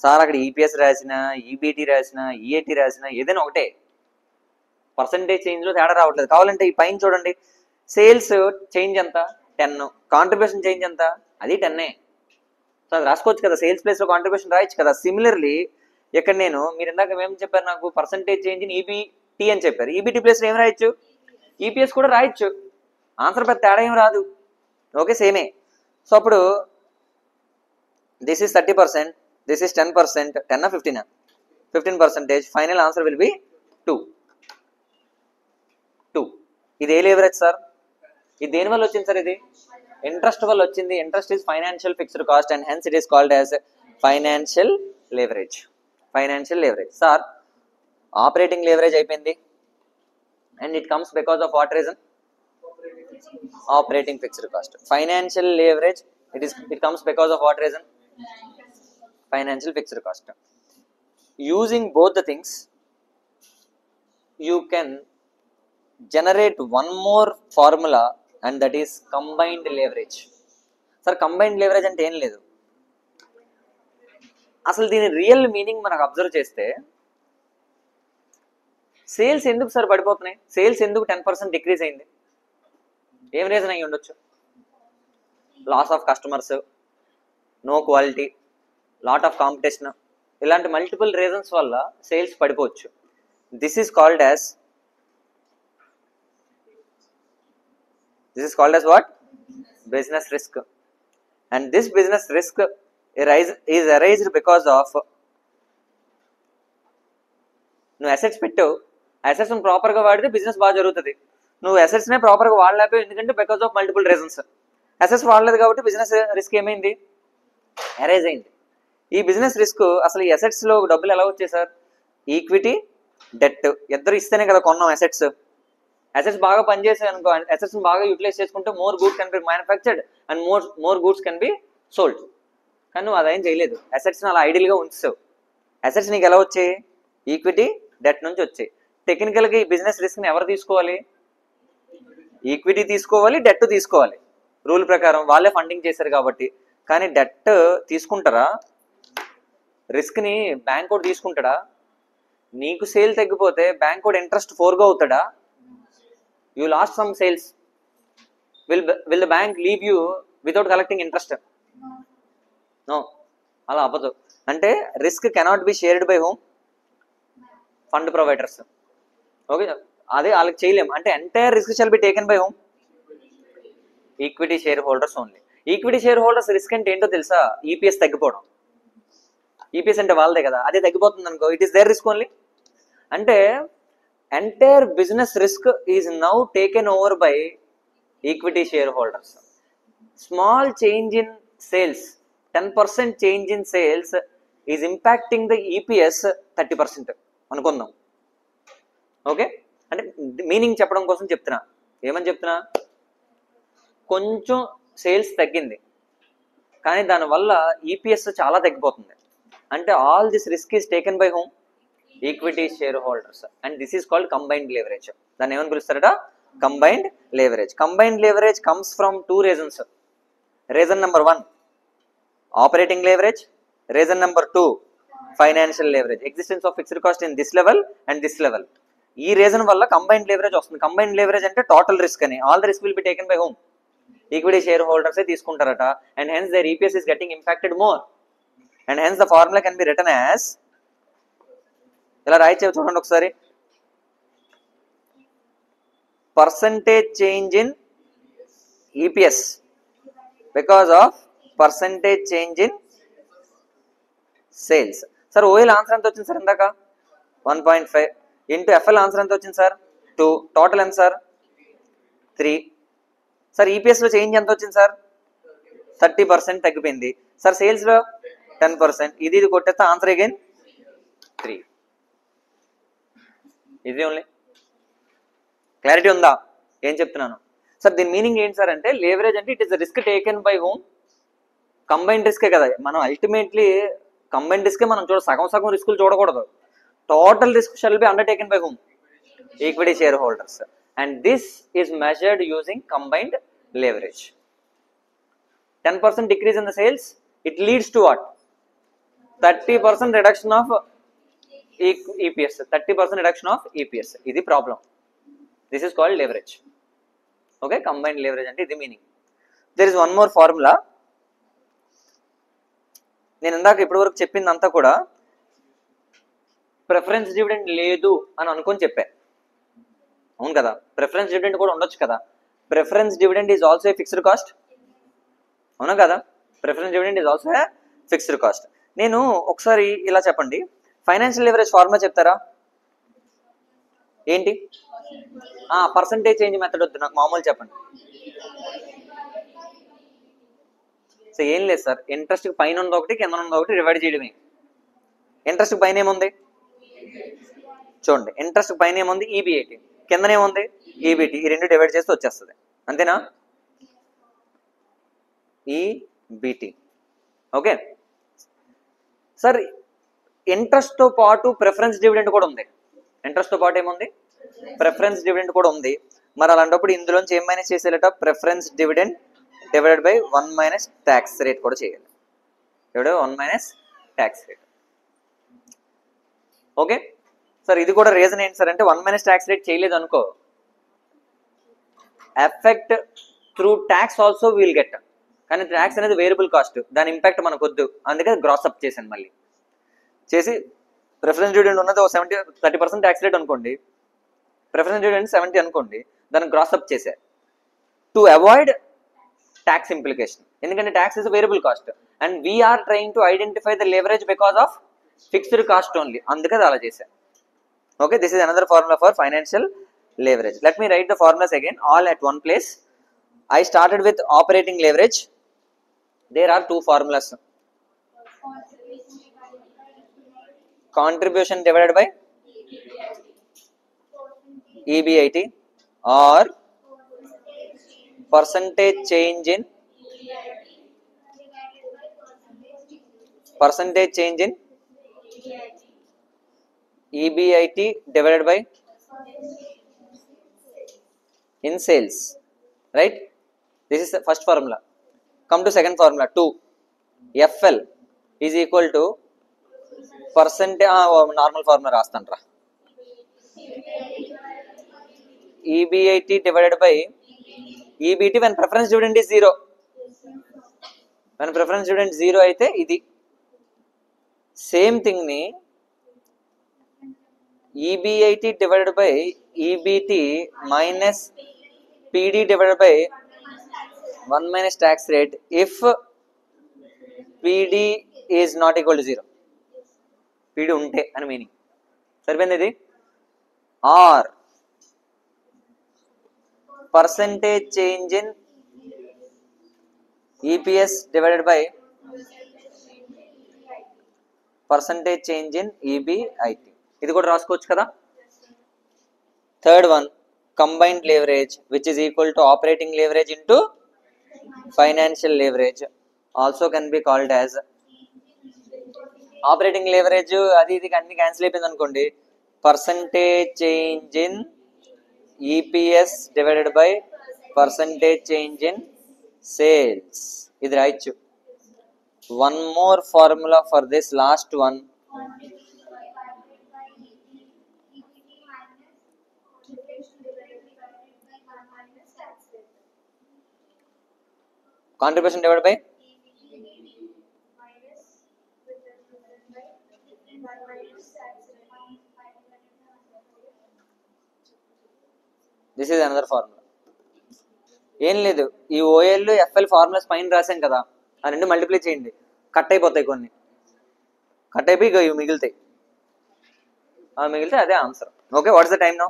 సార్? అక్కడ ఈపీఎస్ రాసిన, ఈబిటి రాసిన, ఈఏటి రాసిన ఏదైనా ఒకటే, పర్సంటేజ్ చేంజ్లో తేడా రావట్లేదు. కావాలంటే ఈ పైన చూడండి, సేల్స్ చేంజ్ ఎంత 10, కాంట్రిబ్యూషన్ చేంజ్ ఎంత అది 10. సో అది రాసుకోవచ్చు కదా, సేల్స్ ప్లేస్లో కాంట్రిబ్యూషన్ రాయొచ్చు కదా. సిమిలర్లీ ఇక్కడ నేను, మీరు ఇందాక ఏం చెప్పారు నాకు, పర్సంటేజ్ చేంజ్ ఇన్ ఈబిటి అని చెప్పారు, ఈబిటి ప్లేస్లో ఏం రాయొచ్చు, ఈపీఎస్ కూడా రాయొచ్చు. ఆన్సర్ పెద్ద తేడా ఏం రాదు, ఓకే సేమే. సో అప్పుడు this is 30%, this is 10%, 10 15, 15%. Final answer will be 2. ఇది ఏ లేవరేజ్ సార్? ఇది దేని వల్ల వచ్చింది సార్? ఇది ఇంట్రెస్ట్ వల్ల వచ్చింది. Interest is financial fixed cost and hence it is called as financial leverage. Financial leverage sir, operating leverage అయిపోయింది and it comes because of what reason? Operating fixed cost. Financial leverage it comes because of what reason? Financial fixed cost. Using both the things you can generate one more formula and that is combined leverage. Sir, combined leverage అంటే ఏం లేదు, అసలు దీని real meaning మనకు observe చేస్తే, sales ఎందుకు sir పడిపోతున్నాయి, sales ఎందుకు 10% డిక్రీజ్ అయింది, ఏం రీజన్ అయ్యి ఉండొచ్చు? Loss of customers, no quality, lot of competition, ఇలాంటి మల్టిపుల్ రీజన్స్ వల్ల సేల్స్ పడిపోవచ్చు. This is called as what? Business risk. And this business risk is arised because of, నువ్వు అసెట్స్ పెట్టావు, అసెట్స్ ప్రాపర్గా వాడితే బిజినెస్ బాగా జరుగుతుంది. నువ్వు అసెట్స్నే ప్రాపర్గా వాడలేకపోయావు, ఎందుకంటే because of multiple reasons. Assets వాడలేదు కాబట్టి బిజినెస్ రిస్క్ ఏమైంది? అరైజ్ అయింది. ఈ బిజినెస్ రిస్క్ అసలు ఈ అసెట్స్లో డబ్బులు ఎలా వచ్చాయి సార్? ఈక్విటీ, డెట్ ఇద్దరు ఇస్తేనే కదా కొన్నాం అసెట్స్. అసెట్స్ బాగా పనిచేసాయి అనుకో, అసెట్స్ని బాగా యూటిలైజ్ చేసుకుంటే more goods can be manufactured and more goods can be sold. కానీ నువ్వు అదేం చేయలేదు, అసెట్స్ని అలా ఐడియల్గా ఉంచావు. అసెట్స్ నీకు ఎలా వచ్చాయి? ఈక్విటీ, డెట్ నుంచి వచ్చాయి. టెక్నికల్గా ఈ బిజినెస్ రిస్క్ని ఎవరు తీసుకోవాలి? ఈక్విటీ తీసుకోవాలి, డెట్ తీసుకోవాలి. రూల్ ప్రకారం వాళ్ళే ఫండింగ్ చేశారు కాబట్టి. కానీ డెట్ తీసుకుంటారా? రిస్క్ని బ్యాంక్ కూడా తీసుకుంటాడా? నీకు సేల్ తగ్గిపోతే బ్యాంక్ కూడా ఇంట్రెస్ట్ 4గా అవుతాడా? You lost some sales, will the bank leave you without collecting interest? No, అలా అవ్వదు. అంటే risk cannot be shared by whom? Fund providers. Okay, అదే వాళ్ళకి చేయలేము. అంటే entire risk shall be taken by whom? Equity share holders only. Equity share holders risk అంటే ఏంటో తెలుసా? ఈపీఎస్ తగ్గిపోవడం. ఈపీఎస్ అంటే వాళ్ళదే కదా, అదే తగ్గిపోతుంది అనుకో, it is there risk only. అంటే entire business risk is now taken over by equity share holders. Small change in sales, 10% change in sales is impacting the EPS 30% అనుకుందాం. ఓకే, అంటే మీనింగ్ చెప్పడం కోసం చెప్తున్నా. ఏమని చెప్తున్నా? కొంచెం సేల్స్ తగ్గింది కానీ దానివల్ల ఈపీఎస్ చాలా తగ్గిపోతుంది. అంటే all this risk is taken by whom? Equity share holders. And this is called combined leverage. దాన్ని ఏమని పిలుస్తారట? Combined leverage. Combined leverage comes from 2 reasons. Reason number 1 operating leverage, reason number 2 financial leverage. Existence of fixed cost in this level and this level. ఈ reason వల్ల combined leverage వస్తుంది. Combined leverage అంటే total risk అని. All the risk will be taken by whom? Equity share holders తీసుకుంటారట. And hence their EPS is getting impacted more. And hence the formula can be written as, ఇలా రాయొచ్చు చూడండి ఒకసారి. percentage change in EPS because of percentage change in sales. Sir ఓఎల్ answer ఎంత వచ్చింది sir ఇందాక 1.5 into FL answer ఎంత వచ్చింది sir 2, total ఎంత సార్ 3. సార్ ఈపీఎస్లో చేంజ్ ఎంత వచ్చింది సార్ 30% తగ్గిపోయింది సార్. సేల్స్లో 10%. ఇది కొట్టేస్తే ఆన్సర్ అగైన్ 3. ఇది ఓన్లీ క్లారిటీ ఉందా ఏం చెప్తున్నాను సార్? దీని మీనింగ్ ఏంటి సార్ అంటే లేవరేజ్ అంటే it is risk taken by whom, combined రిస్కే కదా. మనం అల్టిమేట్లీ కంబైన్డ్ రిస్కే మనం సగం సగం రిస్కులు చూడకూడదు. Total risk shall be undertaken by whom, equity share holders, and this is measured using combined leverage. 10% decrease in the sales, it leads to what? 30% reduction of EPS. 30% reduction of EPS. This is the problem. This is called leverage. Okay, combined leverage ante idi meaning. There is one more formula. నేను ఇందాక ఇప్పటి వరకు చెప్పిందంతా కూడా preference dividend లేదు అని అనుకొని చెప్పా, అవును కదా? ప్రిఫరెన్స్ డివిడెండ్ కూడా ఉండొచ్చు కదా. Preference dividend is also a fixed cost, అవునా కదా? Preference dividend is also a fixed cost. నేను ఒకసారి ఇలా చెప్పండి, ఫైనాన్షియల్ లివరేజ్ ఫార్ములా చెప్తారా ఏంటి? పర్సంటేజ్ చేంజ్ మెథడ్ వద్దు నాకు, మామూలు చెప్పండి. సో ఏం లేదు సార్, ఇంట్రెస్ట్ పైన ఉంది ఒకటి కింద ఉంది ఒకటి డివైడ్ చేయడమే. ఇంట్రెస్ట్ పైన ఏముంది చూడండి, ఇంట్రెస్ట్ పైన ఏముంది ఈబిఐటి, కిందనేముంది ఈబిటి, ఈ రెండు డివైడ్ చేస్తే వచ్చేస్తుంది, అంతేనా? ఈబిటి. ఓకే సార్, ఇంట్రెస్ట్తో పాటు ప్రిఫరెన్స్ డివిడెండ్ కూడా ఉంది. ఇంట్రెస్ట్తో పాటు ఏముంది ప్రిఫరెన్స్ డివిడెండ్ కూడా ఉంది. మరి అలాంటప్పుడు ఇందులోంచి ఏం మైనస్ చేసేయాలట? Preference dividend divided by 1 minus tax rate కూడా చేయాలి. Divided by 1 minus tax rate. Okay sir, ఇది కూడా రీజన్ ఏంటి సార్ అంటే 1 మైనస్ ట్యాక్స్ రేట్ చేయలేదు అనుకో, effect through tax also will get. కానీ ట్యాక్స్ అనేది వేరియబుల్ కాస్ట్, దాని ఇంపాక్ట్ మనకు వద్దు, అందుకే గ్రాస్ అప్ చేశాను. మళ్ళీ చేసి ప్రిఫరెన్స్ డివిడెండ్ ఉన్నది 30% ట్యాక్స్ రేట్ అనుకోండి, ప్రిఫరెన్స్ డివిడెండ్ 70 అనుకోండి, దాన్ని గ్రాస్ అప్ చేశారు టు అవాయిడ్ ట్యాక్స్ ఇంప్లికేషన్. ఎందుకంటే tax is variable cost and we're trying to identify the leverage because of fixed cost only, అందుకే అది అలా చేశారు. Okay, this is another formula for financial leverage. Let me write the formulas again, all at one place. I started with operating leverage. There are two formulas. Contribution divided by EBIT or percentage change in EBIT divided by in sales, right? This is the first formula. Come to second formula, 2. FL is equal to percentage, normal formula rastan ra. EBIT divided by EBT when preference dividend is 0. When preference dividend 0 aithe idi same thing ni EBIT divided by EBT minus PD divided by 1 minus tax rate if PD is not equal to 0. PD unte ani meaning. Saripindi idi. Or percentage change in EPS divided by percentage change in EBIT. ఇది కూడా రాసుకోవచ్చు కదా. Third one, combined leverage which is equal to operating leverage into financial leverage, also can be called as operating leverage. అది ఇది అన్ని cancel అయిపోయింది అనుకోండి, percentage change in EPS divided by percentage change in sales, ఇది రాయొచ్చు. One more formula for this last one, contribution divided by this is another formula. ఏం లేదు, ఈ ఓఎల్ ఎఫ్ఎల్ ఫార్ములాస్ పైన రాసాం కదా, ఆ రెండు మల్టిప్లై చేయండి, కట్ అయిపోతాయి కొన్ని, కట్ అయిపోయి ఇక ఇవి మిగులుతాయి, మిగిలితే అదే answer. Okay, what's the time now?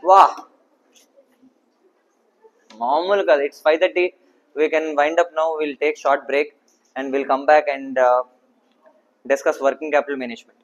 వా, మామూలు కాదు, it's 5:30. We can wind up now, will take short break and will come back and discuss working capital management.